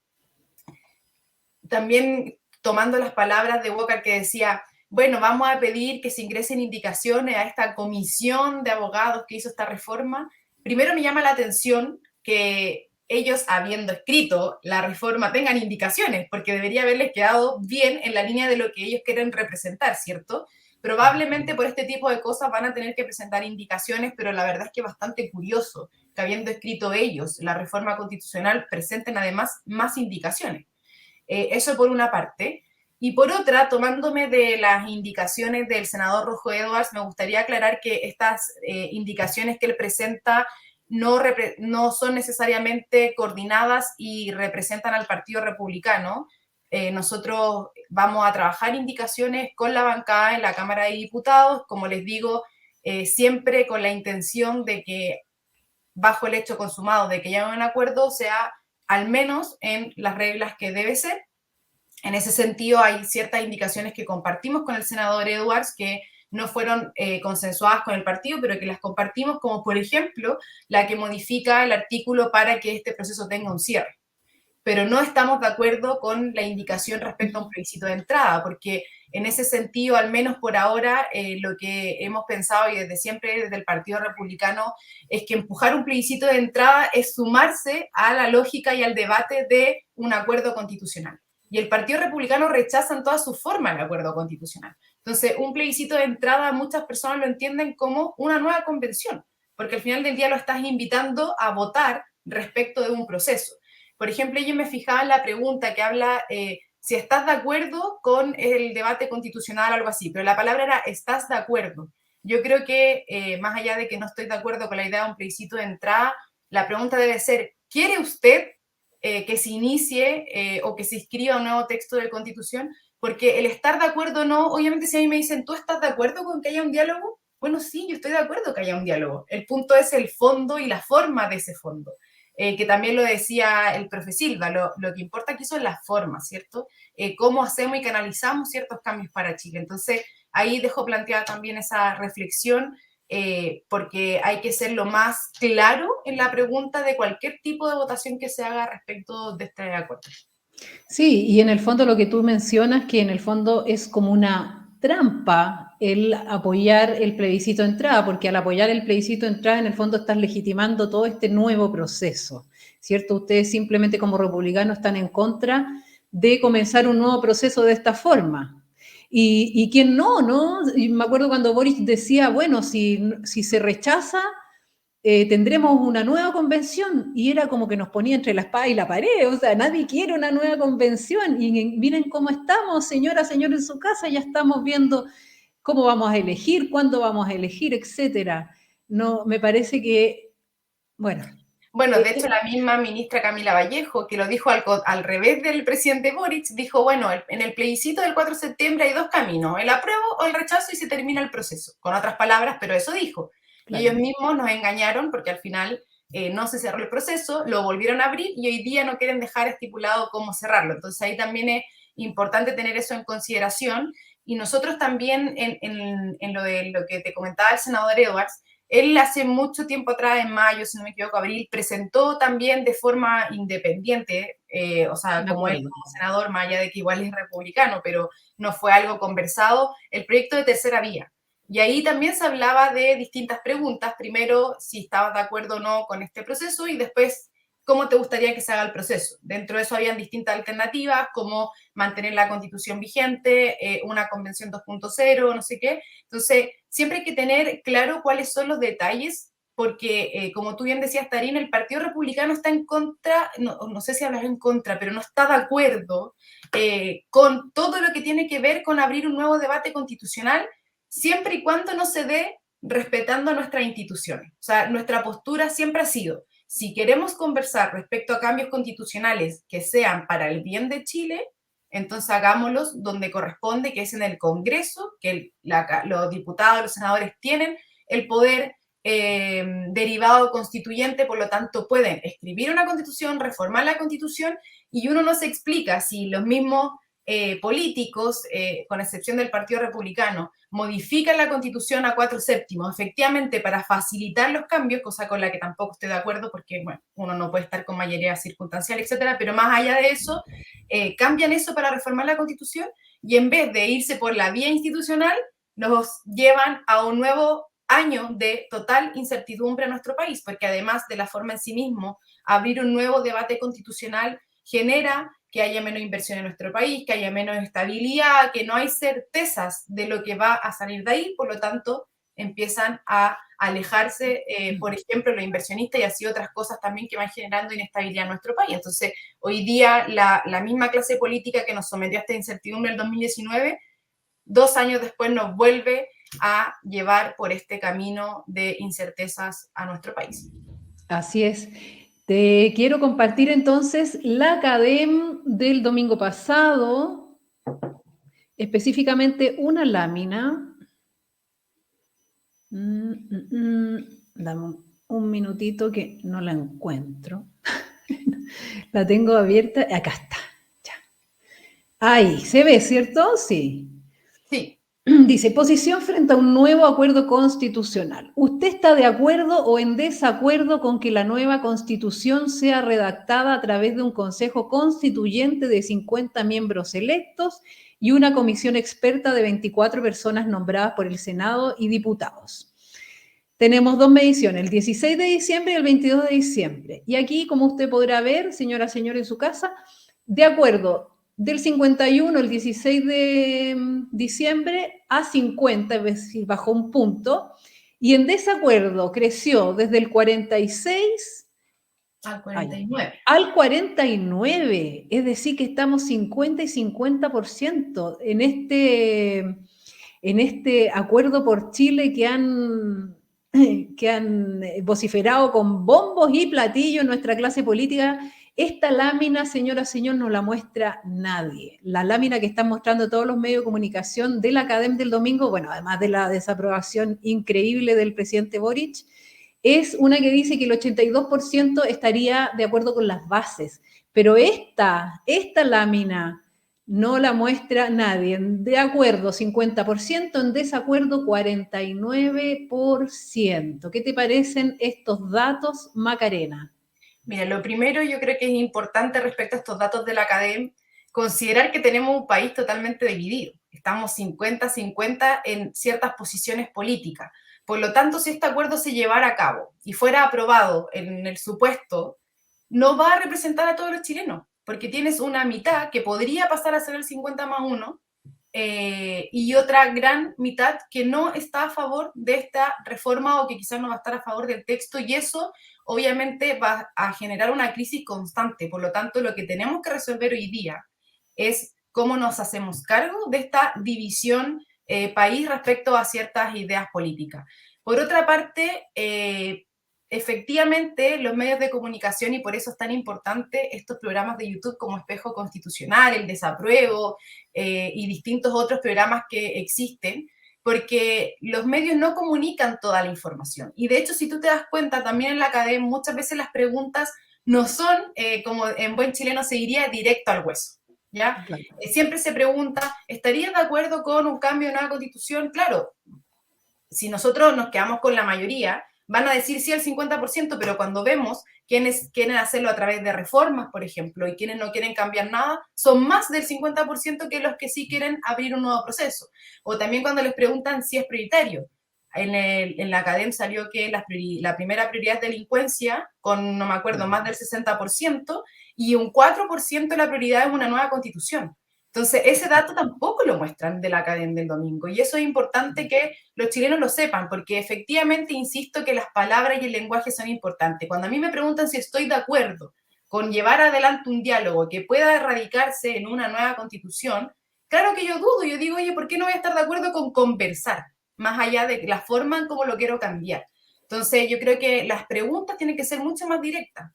también tomando las palabras de Walker que decía, bueno, vamos a pedir que se ingresen indicaciones a esta comisión de abogados que hizo esta reforma. Primero me llama la atención que ellos, habiendo escrito la reforma, tengan indicaciones, porque debería haberles quedado bien en la línea de lo que ellos quieren representar, ¿cierto? Probablemente por este tipo de cosas van a tener que presentar indicaciones, pero la verdad es que es bastante curioso que habiendo escrito ellos la reforma constitucional presenten además más indicaciones. Eso por una parte. Y por otra, tomándome de las indicaciones del senador Rojo Edwards, me gustaría aclarar que estas indicaciones que él presenta no son necesariamente coordinadas y representan al Partido Republicano. Nosotros vamos a trabajar indicaciones con la bancada en la Cámara de Diputados, como les digo, siempre con la intención de que, bajo el hecho consumado de que ya no hay un acuerdo, sea al menos en las reglas que debe ser. En ese sentido, hay ciertas indicaciones que compartimos con el senador Edwards que no fueron consensuadas con el partido, pero que las compartimos, como por ejemplo la que modifica el artículo para que este proceso tenga un cierre. Pero no estamos de acuerdo con la indicación respecto a un plebiscito de entrada, porque en ese sentido, al menos por ahora, lo que hemos pensado y desde siempre desde el Partido Republicano es que empujar un plebiscito de entrada es sumarse a la lógica y al debate de un acuerdo constitucional. Y el Partido Republicano rechaza en toda su forma el acuerdo constitucional. Entonces, un plebiscito de entrada, muchas personas lo entienden como una nueva convención, porque al final del día lo estás invitando a votar respecto de un proceso. Por ejemplo, yo me fijaba en la pregunta que habla si estás de acuerdo con el debate constitucional o algo así, pero la palabra era ¿estás de acuerdo? Yo creo que más allá de que no estoy de acuerdo con la idea de un plebiscito de entrada, la pregunta debe ser, ¿quiere usted que se inicie o que se inscriba un nuevo texto de Constitución? Porque el estar de acuerdo o no, obviamente si a mí me dicen, ¿tú estás de acuerdo con que haya un diálogo? Bueno, sí, yo estoy de acuerdo que haya un diálogo. El punto es el fondo y la forma de ese fondo. Que también lo decía el profe Silva, lo que importa aquí son las formas, ¿cierto? Cómo hacemos y canalizamos ciertos cambios para Chile. Entonces, ahí dejo planteada también esa reflexión, porque hay que ser lo más claro en la pregunta de cualquier tipo de votación que se haga respecto de este acuerdo. Sí, y en el fondo lo que tú mencionas, que en el fondo es como una trampa el apoyar el plebiscito de entrada, porque al apoyar el plebiscito de entrada, en el fondo estás legitimando todo este nuevo proceso, ¿cierto? Ustedes simplemente como republicanos están en contra de comenzar un nuevo proceso de esta forma. Y quién no, ¿no? Y me acuerdo cuando Boric decía, bueno, si se rechaza, tendremos una nueva convención, y era como que nos ponía entre la espada y la pared, o sea, nadie quiere una nueva convención, y miren cómo estamos, señora, señor, en su casa, ya estamos viendo cómo vamos a elegir, cuándo vamos a elegir, etcétera. No, me parece que, bueno. Bueno, de hecho, la misma ministra Camila Vallejo, que lo dijo al revés del presidente Boric, dijo, bueno, en el plebiscito del 4 de septiembre hay dos caminos, el apruebo o el rechazo y se termina el proceso. Con otras palabras, pero eso dijo. Claro. Y ellos mismos nos engañaron porque al final no se cerró el proceso, lo volvieron a abrir y hoy día no quieren dejar estipulado cómo cerrarlo. Entonces ahí también es importante tener eso en consideración. Y nosotros también, en lo de lo que te comentaba el senador Edwards, él hace mucho tiempo atrás, en mayo, si no me equivoco, abril, presentó también de forma independiente, o sea, como él como senador, más allá de que igual es republicano, pero no fue algo conversado, el proyecto de tercera vía. Y ahí también se hablaba de distintas preguntas. Primero, si estabas de acuerdo o no con este proceso y después, cómo te gustaría que se haga el proceso. Dentro de eso habían distintas alternativas, como mantener la constitución vigente, una convención 2.0, no sé qué. Entonces, siempre hay que tener claro cuáles son los detalles, porque como tú bien decías, Tarín, el Partido Republicano está en contra, no sé si hablas en contra, pero no está de acuerdo con todo lo que tiene que ver con abrir un nuevo debate constitucional, siempre y cuando no se dé respetando nuestras instituciones. O sea, nuestra postura siempre ha sido, si queremos conversar respecto a cambios constitucionales que sean para el bien de Chile, entonces hagámoslos donde corresponde, que es en el Congreso, que los diputados, los senadores tienen el poder derivado constituyente, por lo tanto pueden escribir una constitución, reformar la constitución, y uno no se explica si los mismos políticos, con excepción del Partido Republicano, modifican la Constitución a 4/7, efectivamente para facilitar los cambios, cosa con la que tampoco estoy de acuerdo, porque bueno, uno no puede estar con mayoría circunstancial, etcétera, pero más allá de eso, cambian eso para reformar la Constitución, y en vez de irse por la vía institucional, nos llevan a un nuevo año de total incertidumbre a nuestro país, porque además de la forma en sí mismo, abrir un nuevo debate constitucional genera que haya menos inversión en nuestro país, que haya menos estabilidad, que no hay certezas de lo que va a salir de ahí, por lo tanto empiezan a alejarse, por ejemplo, los inversionistas, y así otras cosas también que van generando inestabilidad en nuestro país. Entonces, hoy día la misma clase política que nos sometió a esta incertidumbre en el 2019, 2 años después nos vuelve a llevar por este camino de incertezas a nuestro país. Así es. Te quiero compartir entonces la CADEM del domingo pasado, específicamente una lámina. Dame un minutito que no la encuentro. La tengo abierta. Acá está. Ya. Ahí, ¿se ve, cierto? Sí. Sí. Dice, posición frente a un nuevo acuerdo constitucional. ¿Usted está de acuerdo o en desacuerdo con que la nueva constitución sea redactada a través de un consejo constituyente de 50 miembros electos y una comisión experta de 24 personas nombradas por el Senado y diputados? Tenemos 2 mediciones, el 16 de diciembre y el 22 de diciembre. Y aquí, como usted podrá ver, señora, en su casa, de acuerdo del 51, el 16 de diciembre, a 50, es decir, bajó un punto, y en desacuerdo creció desde el 46 al 49. Al 49, es decir, que estamos 50 y 50% en este acuerdo por Chile que han vociferado con bombos y platillos en nuestra clase política. Esta lámina, señora, señor, no la muestra nadie. La lámina que están mostrando todos los medios de comunicación de la CADEM del domingo, bueno, además de la desaprobación increíble del presidente Boric, es una que dice que el 82% estaría de acuerdo con las bases. Pero esta lámina no la muestra nadie. De acuerdo, 50%, en desacuerdo, 49%. ¿Qué te parecen estos datos, Macarena? Mira, lo primero yo creo que es importante respecto a estos datos de la CADEM, considerar que tenemos un país totalmente dividido. Estamos 50-50 en ciertas posiciones políticas. Por lo tanto, si este acuerdo se llevara a cabo y fuera aprobado en el supuesto, no va a representar a todos los chilenos, porque tienes una mitad que podría pasar a ser el 50+1 y otra gran mitad que no está a favor de esta reforma o que quizás no va a estar a favor del texto, y eso obviamente va a generar una crisis constante. Por lo tanto, lo que tenemos que resolver hoy día es cómo nos hacemos cargo de esta división país respecto a ciertas ideas políticas. Por otra parte, efectivamente, los medios de comunicación, y por eso es tan importante estos programas de YouTube como Espejo Constitucional, El Desapruebo y distintos otros programas que existen, porque los medios no comunican toda la información. Y de hecho, si tú te das cuenta, también en la academia muchas veces las preguntas no son, como en buen chileno se diría, directo al hueso. ¿Ya? Claro. Siempre se pregunta, ¿estarías de acuerdo con un cambio de nueva constitución? Claro, si nosotros nos quedamos con la mayoría, van a decir sí al 50%, pero cuando vemos quienes quieren hacerlo a través de reformas, por ejemplo, y quienes no quieren cambiar nada, son más del 50% que los que sí quieren abrir un nuevo proceso. O también cuando les preguntan si es prioritario. En la academia salió que la primera prioridad es delincuencia, con, no me acuerdo, más del 60%, y un 4% la prioridad es una nueva constitución. Entonces, ese dato tampoco lo muestran de la academia del domingo, y eso es importante que los chilenos lo sepan, porque efectivamente insisto que las palabras y el lenguaje son importantes. Cuando a mí me preguntan si estoy de acuerdo con llevar adelante un diálogo que pueda erradicarse en una nueva constitución, claro que yo dudo, yo digo, oye, ¿por qué no voy a estar de acuerdo con conversar? más allá de la forma en cómo lo quiero cambiar. Entonces, yo creo que las preguntas tienen que ser mucho más directas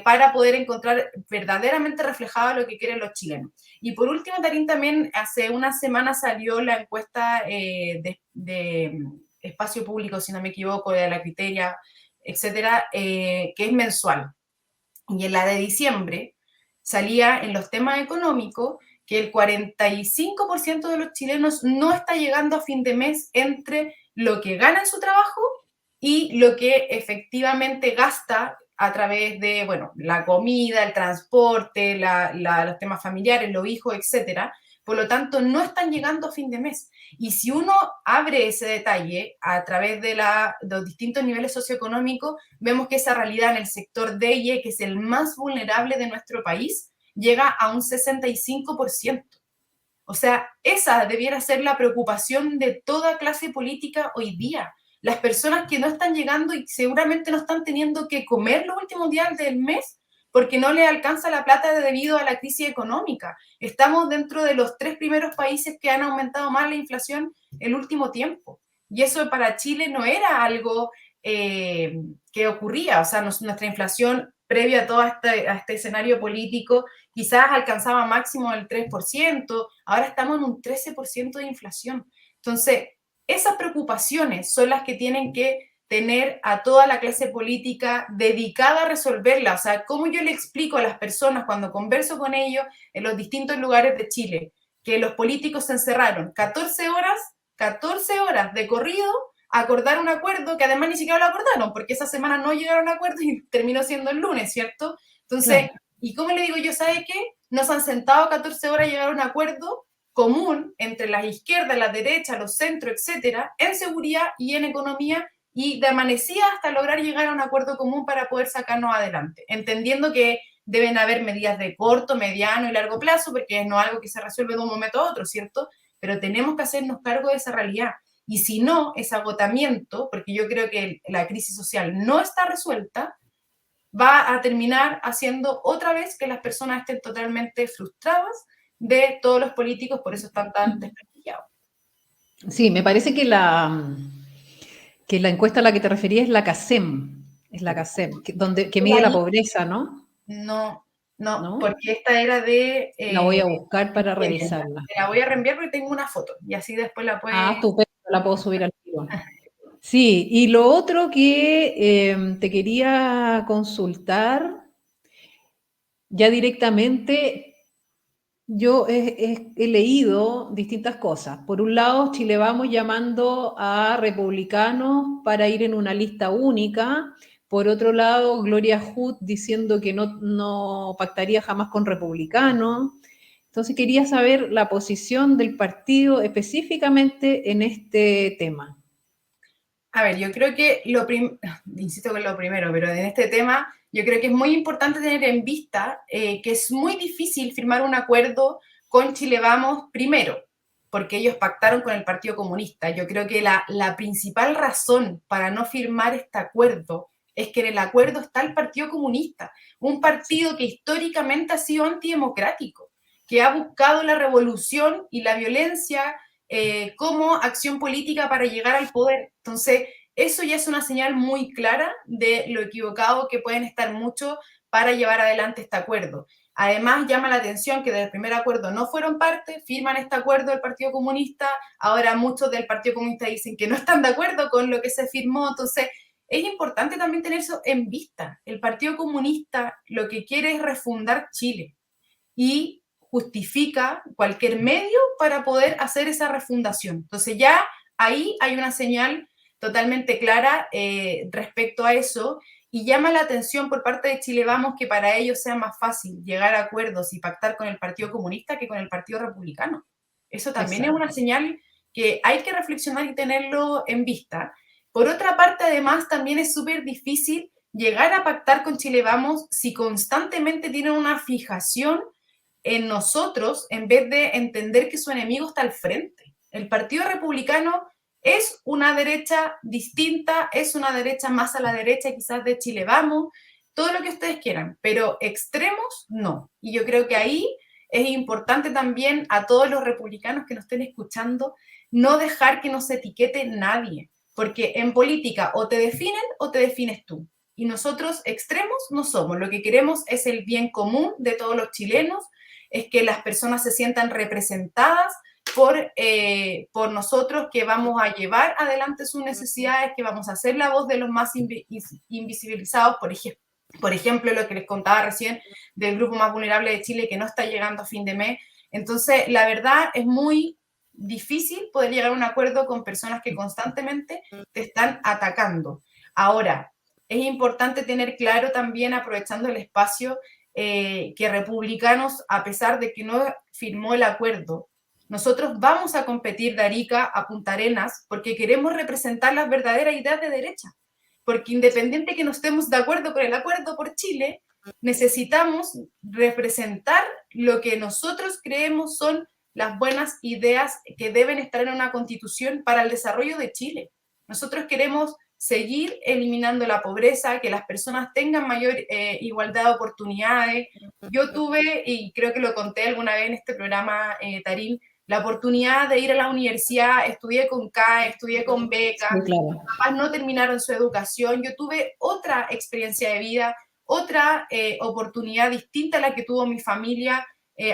para poder encontrar verdaderamente reflejado lo que quieren los chilenos. Y por último, Tarín, también hace una semana salió la encuesta de espacio público, si no me equivoco, de la Criteria, etcétera, que es mensual. Y en la de diciembre salía en los temas económicos que el 45% de los chilenos no está llegando a fin de mes entre lo que gana en su trabajo y lo que efectivamente gasta a través de, bueno, la comida, el transporte, los temas familiares, los hijos, etcétera. Por lo tanto, no están llegando a fin de mes. Y si uno abre ese detalle a través de los distintos niveles socioeconómicos, vemos que esa realidad en el sector D y E, que es el más vulnerable de nuestro país, llega a un 65%. O sea, esa debiera ser la preocupación de toda clase política hoy día. Las personas que no están llegando y seguramente no están teniendo que comer los últimos días del mes porque no les alcanza la plata debido a la crisis económica. Estamos dentro de los 3 primeros países que han aumentado más la inflación el último tiempo. Y eso para Chile no era algo que ocurría. O sea, nuestra inflación previa a todo este escenario político quizás alcanzaba máximo el 3%, ahora estamos en un 13% de inflación. Entonces, esas preocupaciones son las que tienen que tener a toda la clase política dedicada a resolverla. O sea, ¿cómo yo le explico a las personas cuando converso con ellos en los distintos lugares de Chile que los políticos se encerraron 14 horas de corrido a acordar un acuerdo que además ni siquiera lo acordaron porque esa semana no llegaron a acuerdo y terminó siendo el lunes, ¿cierto? Entonces, claro. ¿Y cómo le digo yo? ¿Sabe qué? Nos han sentado 14 horas a llegar a un acuerdo común entre las izquierdas, las derechas, los centros, etcétera, en seguridad y en economía, y de amanecida hasta lograr llegar a un acuerdo común para poder sacarnos adelante, entendiendo que deben haber medidas de corto, mediano y largo plazo, porque no es algo que se resuelve de un momento a otro, ¿cierto? Pero tenemos que hacernos cargo de esa realidad. Y si no, ese agotamiento, porque yo creo que la crisis social no está resuelta, va a terminar haciendo otra vez que las personas estén totalmente frustradas de todos los políticos, por eso están tan desprestigiados. Sí, me parece que la encuesta a la que te referías es la CACEM, que mide la pobreza, ¿no? No, porque esta era de... la voy a buscar para revisarla. La voy a reenviar porque tengo una foto y así después la puedes... Ah, estupendo, la puedo subir al tiro. Sí, y lo otro que te quería consultar, ya directamente, yo he leído distintas cosas. Por un lado, Chile Vamos llamando a republicanos para ir en una lista única. Por otro lado, Gloria Hood diciendo que no pactaría jamás con republicanos. Entonces quería saber la posición del partido específicamente en este tema. A ver, yo creo que insisto con lo primero, pero en este tema yo creo que es muy importante tener en vista que es muy difícil firmar un acuerdo con Chile Vamos primero, porque ellos pactaron con el Partido Comunista. Yo creo que la principal razón para no firmar este acuerdo es que en el acuerdo está el Partido Comunista, un partido que históricamente ha sido antidemocrático, que ha buscado la revolución y la violencia como acción política para llegar al poder. Entonces, eso ya es una señal muy clara de lo equivocado que pueden estar muchos para llevar adelante este acuerdo. Además, llama la atención que del primer acuerdo no fueron parte, firman este acuerdo del Partido Comunista, ahora muchos del Partido Comunista dicen que no están de acuerdo con lo que se firmó, entonces es importante también tener eso en vista. El Partido Comunista lo que quiere es refundar Chile y justifica cualquier medio para poder hacer esa refundación. Entonces ya ahí hay una señal totalmente clara respecto a eso y llama la atención por parte de Chile Vamos que para ellos sea más fácil llegar a acuerdos y pactar con el Partido Comunista que con el Partido Republicano. Eso también es una señal que hay que reflexionar y tenerlo en vista. Por otra parte, además, también es súper difícil llegar a pactar con Chile Vamos si constantemente tienen una fijación en nosotros en vez de entender que su enemigo está al frente. El Partido Republicano es una derecha distinta, es una derecha más a la derecha quizás de Chile Vamos, todo lo que ustedes quieran, pero extremos no. Y yo creo que ahí es importante también a todos los republicanos que nos estén escuchando no dejar que nos etiquete nadie, porque en política o te definen o te defines tú. Y nosotros extremos no somos. Lo que queremos es el bien común de todos los chilenos, es que las personas se sientan representadas por nosotros, que vamos a llevar adelante sus necesidades, que vamos a ser la voz de los más invisibilizados, por ejemplo, lo que les contaba recién del grupo más vulnerable de Chile que no está llegando a fin de mes. Entonces, la verdad es muy difícil poder llegar a un acuerdo con personas que constantemente te están atacando. Ahora, es importante tener claro también, aprovechando el espacio, que republicanos, a pesar de que no firmó el acuerdo, nosotros vamos a competir de Arica a Punta Arenas porque queremos representar las verdaderas ideas de derecha. Porque independiente que no estemos de acuerdo con el acuerdo por Chile, necesitamos representar lo que nosotros creemos son las buenas ideas que deben estar en una constitución para el desarrollo de Chile. Nosotros queremos seguir eliminando la pobreza, que las personas tengan mayor igualdad de oportunidades. Yo tuve, y creo que lo conté alguna vez en este programa, Tarín, la oportunidad de ir a la universidad, estudié con CAE, estudié con beca, Sí, claro. mis papás no terminaron su educación, yo tuve otra experiencia de vida, otra oportunidad distinta a la que tuvo mi familia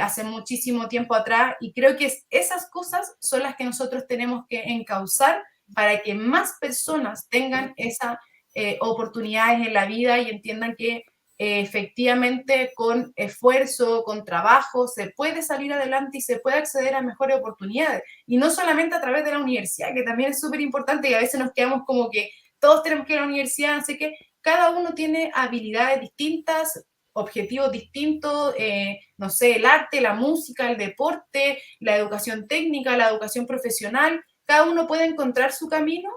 hace muchísimo tiempo atrás, y creo que esas cosas son las que nosotros tenemos que encauzar para que más personas tengan esas oportunidades en la vida y entiendan que efectivamente con esfuerzo, con trabajo, se puede salir adelante y se puede acceder a mejores oportunidades. Y no solamente a través de la universidad, que también es súper importante, y a veces nos quedamos como que todos tenemos que ir a la universidad, así que cada uno tiene habilidades distintas, objetivos distintos, no sé, el arte, la música, el deporte, la educación técnica, la educación profesional, cada uno puede encontrar su camino.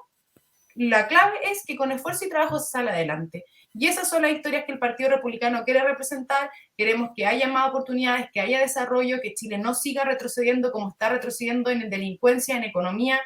La clave es que con esfuerzo y trabajo se sale adelante. Y esas son las historias que el Partido Republicano quiere representar. Queremos que haya más oportunidades, que haya desarrollo, que Chile no siga retrocediendo como está retrocediendo en delincuencia, en economía.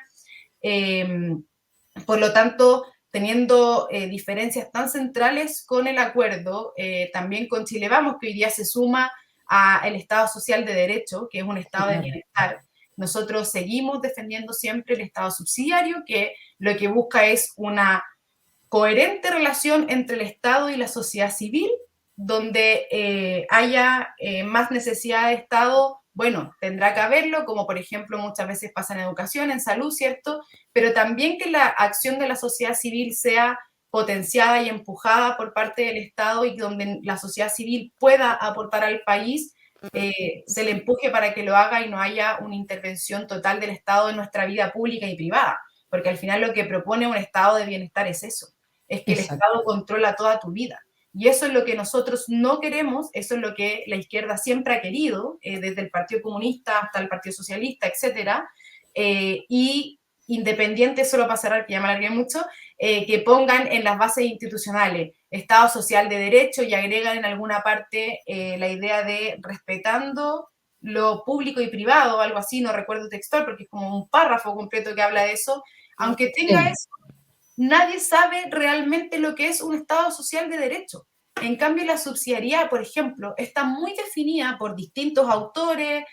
Por lo tanto, teniendo diferencias tan centrales con el acuerdo, también con Chile Vamos, que hoy día se suma al Estado Social de Derecho, que es un estado de bienestar. Nosotros seguimos defendiendo siempre el Estado subsidiario, que lo que busca es una coherente relación entre el Estado y la sociedad civil, donde haya más necesidad de Estado. Bueno, tendrá que haberlo, como por ejemplo muchas veces pasa en educación, en salud, ¿cierto? Pero también que la acción de la sociedad civil sea potenciada y empujada por parte del Estado, y donde la sociedad civil pueda aportar al país, se le empuje para que lo haga y no haya una intervención total del Estado en nuestra vida pública y privada, porque al final lo que propone un estado de bienestar es eso, es que Exacto. el Estado controla toda tu vida. Y eso es lo que nosotros no queremos, eso es lo que la izquierda siempre ha querido, desde el Partido Comunista hasta el Partido Socialista, etcétera, y independiente, solo para cerrar, que ya me alargué mucho, que pongan en las bases institucionales Estado social de derecho y agregan en alguna parte la idea de respetando lo público y privado, algo así, no recuerdo textual, porque es como un párrafo completo que habla de eso. Aunque tenga eso, nadie sabe realmente lo que es un Estado social de derecho. En cambio, la subsidiariedad, por ejemplo, está muy definida por distintos autores,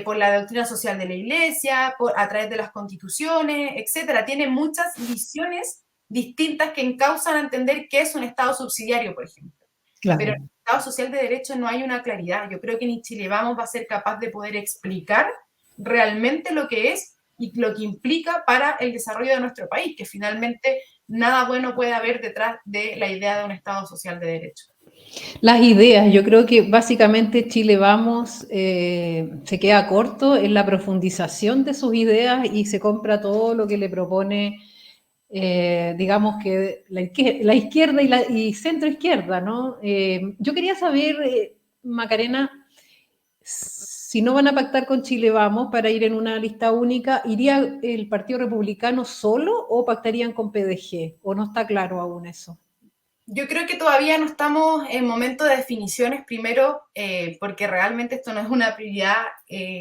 por la doctrina social de la Iglesia, a través de las constituciones, etcétera. Tiene muchas visiones distintas que encausan a entender qué es un Estado subsidiario, por ejemplo. Claro. Pero en el Estado social de derecho no hay una claridad. Yo creo que ni Chile Vamos va a ser capaz de poder explicar realmente lo que es y lo que implica para el desarrollo de nuestro país, que finalmente nada bueno puede haber detrás de la idea de un Estado social de derecho. Las ideas, yo creo que básicamente Chile Vamos se queda corto en la profundización de sus ideas y se compra todo lo que le propone, digamos que la izquierda y centro izquierda, ¿no? Yo quería saber, Macarena, si no van a pactar con Chile Vamos para ir en una lista única, ¿iría el Partido Republicano solo o pactarían con PDG? ¿O no está claro aún eso? Yo creo que todavía no estamos en momento de definiciones, primero porque realmente esto no es una prioridad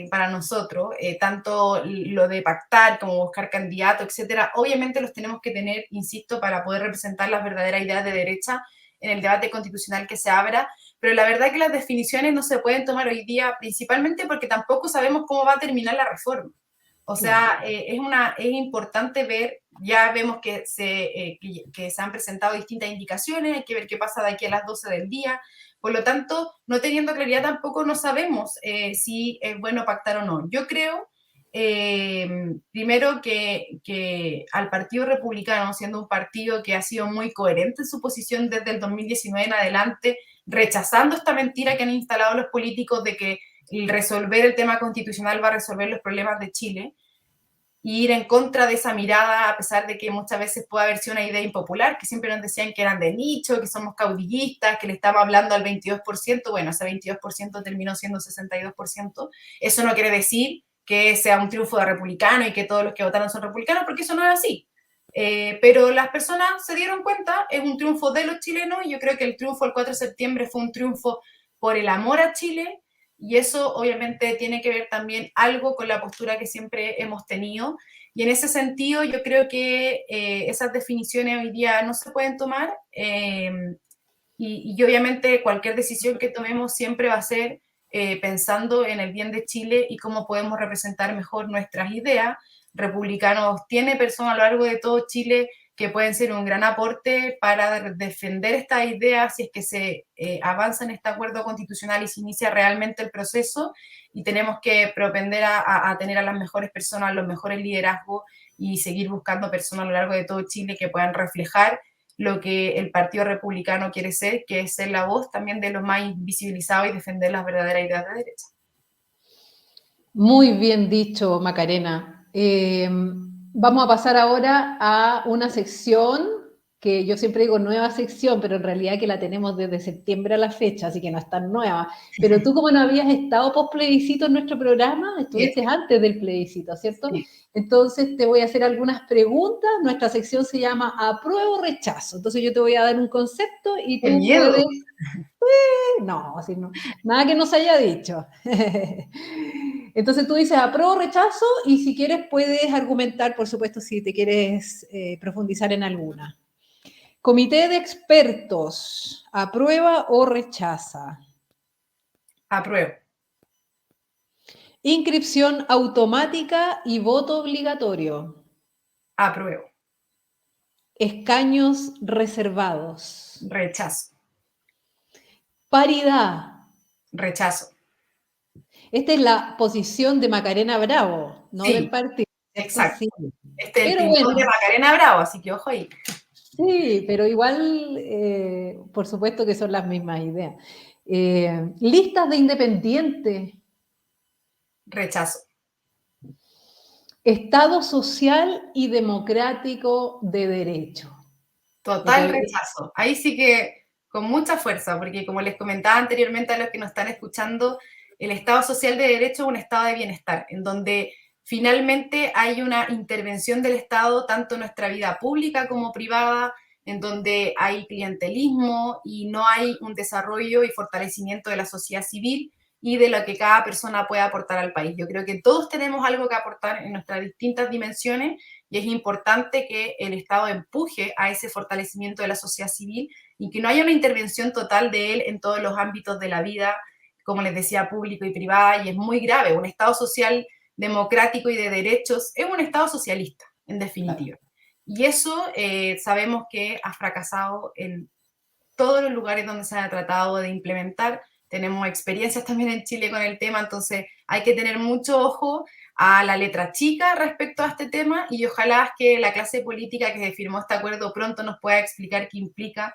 para nosotros, tanto lo de pactar como buscar candidatos, etcétera. Obviamente los tenemos que tener, insisto, para poder representar las verdaderas ideas de derecha en el debate constitucional que se abra, pero la verdad que las definiciones no se pueden tomar hoy día, principalmente porque tampoco sabemos cómo va a terminar la reforma. O sea, es importante ver, ya vemos que se han presentado distintas indicaciones, hay que ver qué pasa de aquí a las 12 del día. Por lo tanto, no teniendo claridad tampoco no sabemos si es bueno pactar o no. Yo creo, primero, que al Partido Republicano, siendo un partido que ha sido muy coherente en su posición desde el 2019 en adelante, rechazando esta mentira que han instalado los políticos de que resolver el tema constitucional va a resolver los problemas de Chile, y ir en contra de esa mirada, a pesar de que muchas veces puede haber sido una idea impopular, que siempre nos decían que eran de nicho, que somos caudillistas, que le estamos hablando al 22%, bueno, ese 22% terminó siendo 62%. Eso no quiere decir que sea un triunfo de republicanos y que todos los que votaron son republicanos, porque eso no es así. Pero las personas se dieron cuenta, es un triunfo de los chilenos, y yo creo que el triunfo del 4 de septiembre fue un triunfo por el amor a Chile, y eso obviamente tiene que ver también algo con la postura que siempre hemos tenido. Y en ese sentido yo creo que esas definiciones hoy día no se pueden tomar, y obviamente cualquier decisión que tomemos siempre va a ser pensando en el bien de Chile y cómo podemos representar mejor nuestras ideas. Republicanos tiene personas a lo largo de todo Chile que pueden ser un gran aporte para defender estas ideas si es que se avanza en este acuerdo constitucional y se inicia realmente el proceso, y tenemos que propender a tener a las mejores personas, los mejores liderazgos, y seguir buscando personas a lo largo de todo Chile que puedan reflejar lo que el Partido Republicano quiere ser, que es ser la voz también de los más invisibilizados y defender las verdaderas ideas de derecha. Muy bien dicho, Macarena. Vamos a pasar ahora a una sección que yo siempre digo nueva sección, pero en realidad que la tenemos desde septiembre a la fecha, así que no es tan nueva. Pero tú, como no habías estado post plebiscito en nuestro programa, estuviste antes del plebiscito, ¿cierto? Sí. Entonces te voy a hacer algunas preguntas. Nuestra sección se llama apruebo o rechazo. Entonces yo te voy a dar un concepto y tú puedes... No, así no, nada que nos haya dicho. Entonces tú dices apruebo o rechazo, y si quieres puedes argumentar, por supuesto, si te quieres profundizar en alguna. Comité de expertos, ¿aprueba o rechaza? Apruebo. Inscripción automática y voto obligatorio. Apruebo. Escaños reservados. Rechazo. Paridad. Rechazo. Esta es la posición de Macarena Bravo, no sí, del partido. Exacto. Sí. Este es el Pero pintón de Macarena Bravo, así que ojo ahí. Sí, pero igual, por supuesto que son las mismas ideas. Listas de independientes. Rechazo. Estado social y democrático de derecho. Total rechazo. Ahí sí que con mucha fuerza, porque como les comentaba anteriormente a los que nos están escuchando, el Estado social de derecho es un estado de bienestar, en donde finalmente hay una intervención del Estado tanto en nuestra vida pública como privada, en donde hay clientelismo y no hay un desarrollo y fortalecimiento de la sociedad civil y de lo que cada persona puede aportar al país. Yo creo que todos tenemos algo que aportar en nuestras distintas dimensiones, y es importante que el Estado empuje a ese fortalecimiento de la sociedad civil y que no haya una intervención total de él en todos los ámbitos de la vida, como les decía, público y privada, y es muy grave. Un Estado social democrático y de derechos es un Estado socialista, en definitiva. Y eso sabemos que ha fracasado en todos los lugares donde se ha tratado de implementar. Tenemos experiencias también en Chile con el tema, entonces hay que tener mucho ojo a la letra chica respecto a este tema, y ojalá que la clase política que firmó este acuerdo pronto nos pueda explicar qué implica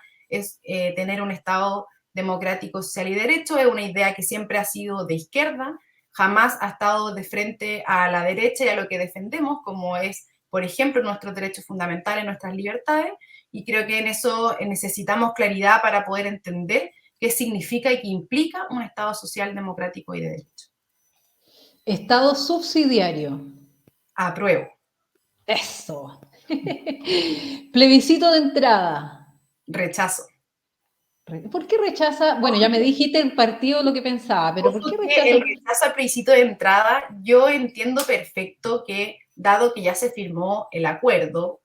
tener un Estado democrático, social y derecho. Es una idea que siempre ha sido de izquierda, jamás ha estado de frente a la derecha y a lo que defendemos, como es, por ejemplo, nuestros derechos fundamentales, nuestras libertades, y creo que en eso necesitamos claridad para poder entender qué significa y qué implica un Estado social, democrático y de derecho. Estado subsidiario. Apruebo. Eso. Plebiscito de entrada. Rechazo. ¿Por qué rechaza? Bueno, ya me dijiste el partido lo que pensaba, pero ¿por qué rechaza? El rechazo al plebiscito de entrada, yo entiendo perfecto que, dado que ya se firmó el acuerdo,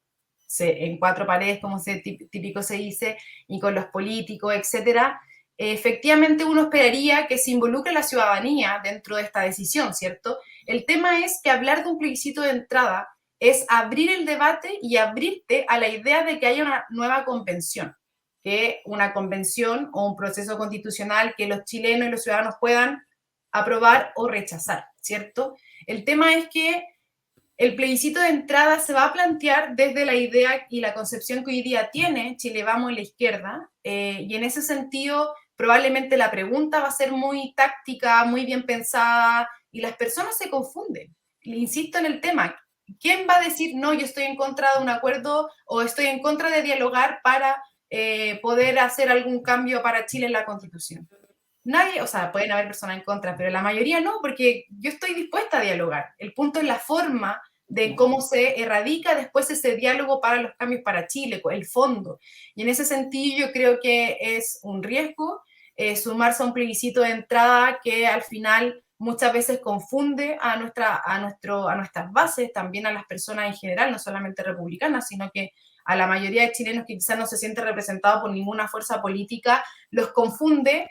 en cuatro paredes, como típico se dice, y con los políticos, etcétera, efectivamente uno esperaría que se involucre la ciudadanía dentro de esta decisión, ¿cierto? El tema es que hablar de un plebiscito de entrada es abrir el debate y abrirte a la idea de que haya una nueva convención, que una convención o un proceso constitucional que los chilenos y los ciudadanos puedan aprobar o rechazar, ¿cierto? El tema es que el plebiscito de entrada se va a plantear desde la idea y la concepción que hoy día tiene Chile Vamos y la izquierda, y en ese sentido probablemente la pregunta va a ser muy táctica, muy bien pensada, y las personas se confunden. Insisto en el tema, ¿quién va a decir, no, yo estoy en contra de un acuerdo o estoy en contra de dialogar para poder hacer algún cambio para Chile en la Constitución? Nadie, o sea, pueden haber personas en contra, pero la mayoría no, porque yo estoy dispuesta a dialogar. El punto es la forma de cómo se erradica después ese diálogo para los cambios para Chile, el fondo. Y en ese sentido yo creo que es un riesgo sumarse a un plebiscito de entrada que al final muchas veces confunde a nuestras bases, también a las personas en general, no solamente republicanas, sino que a la mayoría de chilenos que quizás no se sienten representados por ninguna fuerza política, los confunde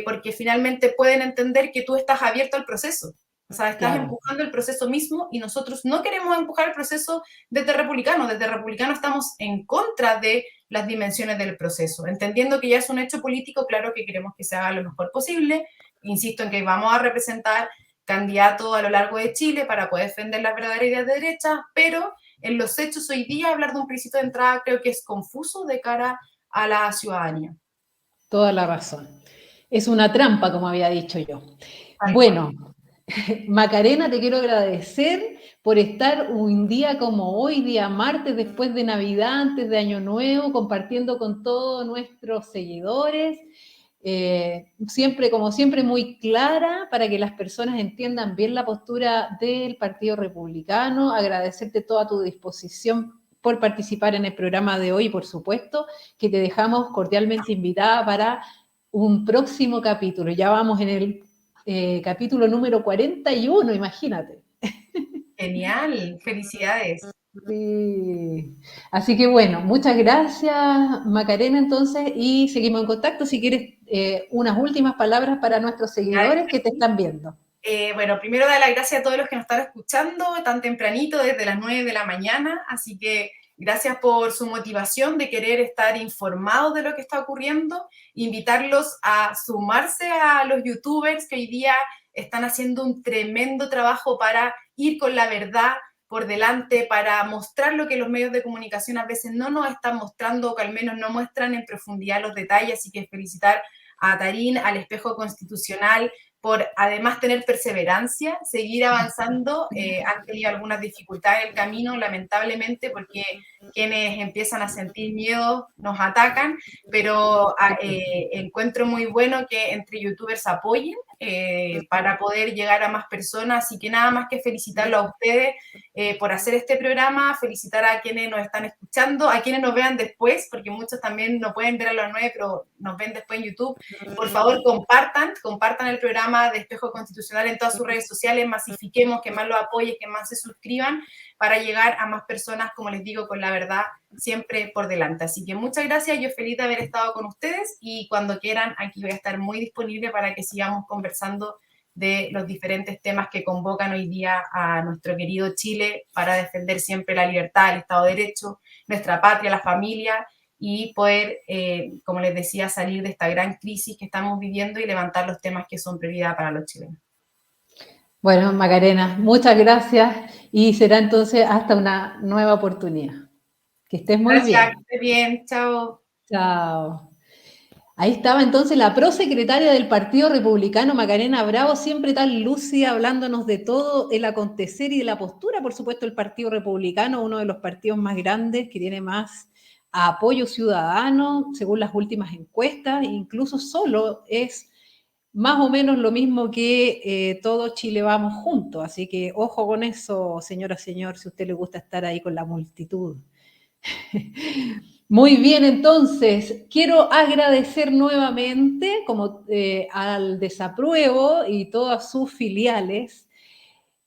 porque finalmente pueden entender que tú estás abierto al proceso. O sea, estás empujando el proceso mismo y nosotros no queremos empujar el proceso desde republicano. Desde republicano estamos en contra de las dimensiones del proceso. Entendiendo que ya es un hecho político, claro que queremos que se haga lo mejor posible. Insisto en que vamos a representar candidatos a lo largo de Chile para poder defender las verdaderas ideas de derecha, pero en los hechos hoy día hablar de un plebiscito de entrada creo que es confuso de cara a la ciudadanía. Toda la razón. Es una trampa, como había dicho yo. Bueno, Macarena, te quiero agradecer por estar un día como hoy, día martes, después de Navidad, antes de Año Nuevo, compartiendo con todos nuestros seguidores. Siempre, como siempre, muy clara para que las personas entiendan bien la postura del Partido Republicano. Agradecerte toda tu disposición por participar en el programa de hoy, por supuesto, que te dejamos cordialmente invitada para un próximo capítulo. Ya vamos en el capítulo número 41, imagínate. Genial, felicidades. Sí. Así que bueno, muchas gracias Macarena entonces y seguimos en contacto si quieres unas últimas palabras para nuestros seguidores que te están viendo. Bueno, primero dar las gracias a todos los que nos están escuchando tan tempranito, desde las 9 de la mañana, así que gracias por su motivación de querer estar informados de lo que está ocurriendo, invitarlos a sumarse a los youtubers que hoy día están haciendo un tremendo trabajo para ir con la verdad por delante, para mostrar lo que los medios de comunicación a veces no nos están mostrando o que al menos no muestran en profundidad los detalles, así que felicitar a Tarín, al Espejo Constitucional, por además tener perseverancia, seguir avanzando. Han tenido algunas dificultades en el camino, lamentablemente, porque quienes empiezan a sentir miedo nos atacan, pero encuentro muy bueno que entre youtubers apoyen para poder llegar a más personas, así que nada más que felicitarlo a ustedes por hacer este programa, felicitar a quienes nos están escuchando, a quienes nos vean después, porque muchos también no pueden ver a las 9, pero nos ven después en YouTube. Por favor, compartan el programa de Espejo Constitucional en todas sus redes sociales, masifiquemos, que más lo apoyen, que más se suscriban, para llegar a más personas, como les digo, con la verdad siempre por delante. Así que muchas gracias, yo feliz de haber estado con ustedes y cuando quieran, aquí voy a estar muy disponible para que sigamos conversando de los diferentes temas que convocan hoy día a nuestro querido Chile para defender siempre la libertad, el Estado de Derecho, nuestra patria, la familia y poder, como les decía, salir de esta gran crisis que estamos viviendo y levantar los temas que son prioridad para los chilenos. Bueno, Macarena, muchas gracias y será entonces hasta una nueva oportunidad. Que estés muy bien. Gracias, que estés bien. Chao. Chao. Ahí estaba entonces la prosecretaria del Partido Republicano, Macarena Bravo, siempre tan lúcida, hablándonos de todo el acontecer y de la postura, por supuesto, del Partido Republicano, uno de los partidos más grandes, que tiene más apoyo ciudadano, según las últimas encuestas, incluso solo es más o menos lo mismo que todo Chile Vamos juntos. Así que ojo con eso, señora, señor, si a usted le gusta estar ahí con la multitud. Muy bien, entonces, quiero agradecer nuevamente al Desapruebo y todas sus filiales.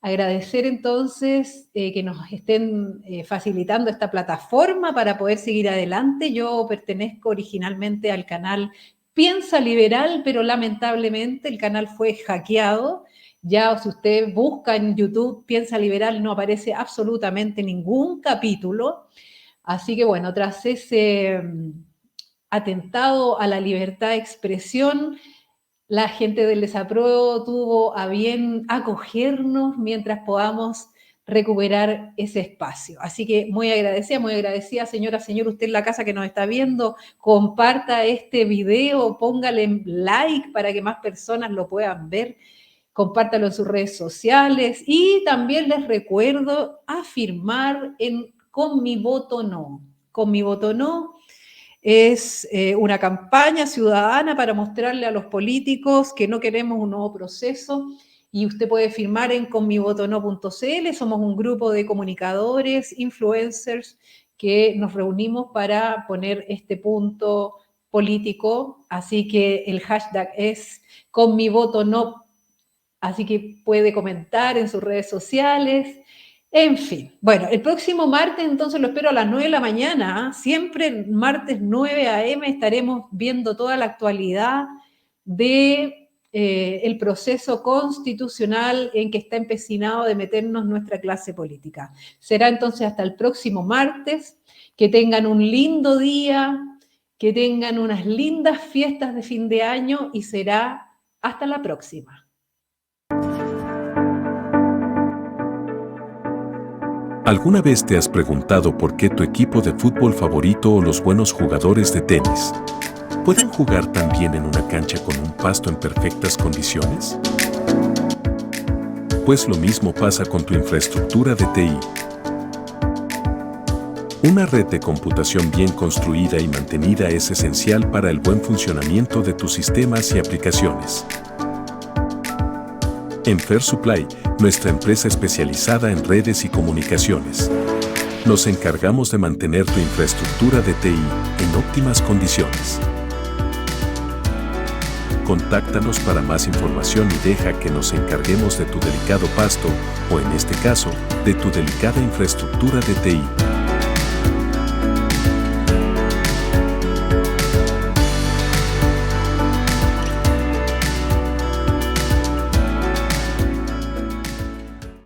Agradecer entonces que nos estén facilitando esta plataforma para poder seguir adelante. Yo pertenezco originalmente al canal Piensa Liberal, pero lamentablemente el canal fue hackeado. Ya si usted busca en YouTube Piensa Liberal, no aparece absolutamente ningún capítulo. Así que bueno, tras ese atentado a la libertad de expresión, la gente del Desapruebo tuvo a bien acogernos mientras podamos recuperar ese espacio. Así que muy agradecida, señora, señor, usted en la casa que nos está viendo, comparta este video, póngale like para que más personas lo puedan ver, compártalo en sus redes sociales y también les recuerdo afirmar Con mi voto no. Con mi voto no es una campaña ciudadana para mostrarle a los políticos que no queremos un nuevo proceso y usted puede firmar en conmivotono.cl. Somos un grupo de comunicadores, influencers que nos reunimos para poner este punto político, así que el hashtag es conmivotono, así que puede comentar en sus redes sociales. En fin, bueno, el próximo martes entonces lo espero a las 9 de la mañana, siempre martes 9 a.m. estaremos viendo toda la actualidad de el proceso constitucional en que está empecinado de meternos nuestra clase política. Será entonces hasta el próximo martes, que tengan un lindo día, que tengan unas lindas fiestas de fin de año y será hasta la próxima. ¿Alguna vez te has preguntado por qué tu equipo de fútbol favorito o los buenos jugadores de tenis pueden jugar tan bien en una cancha con un pasto en perfectas condiciones? Pues lo mismo pasa con tu infraestructura de TI. Una red de computación bien construida y mantenida es esencial para el buen funcionamiento de tus sistemas y aplicaciones. En Fair Supply, nuestra empresa especializada en redes y comunicaciones, nos encargamos de mantener tu infraestructura de TI en óptimas condiciones. Contáctanos para más información y deja que nos encarguemos de tu delicado pasto, o en este caso, de tu delicada infraestructura de TI.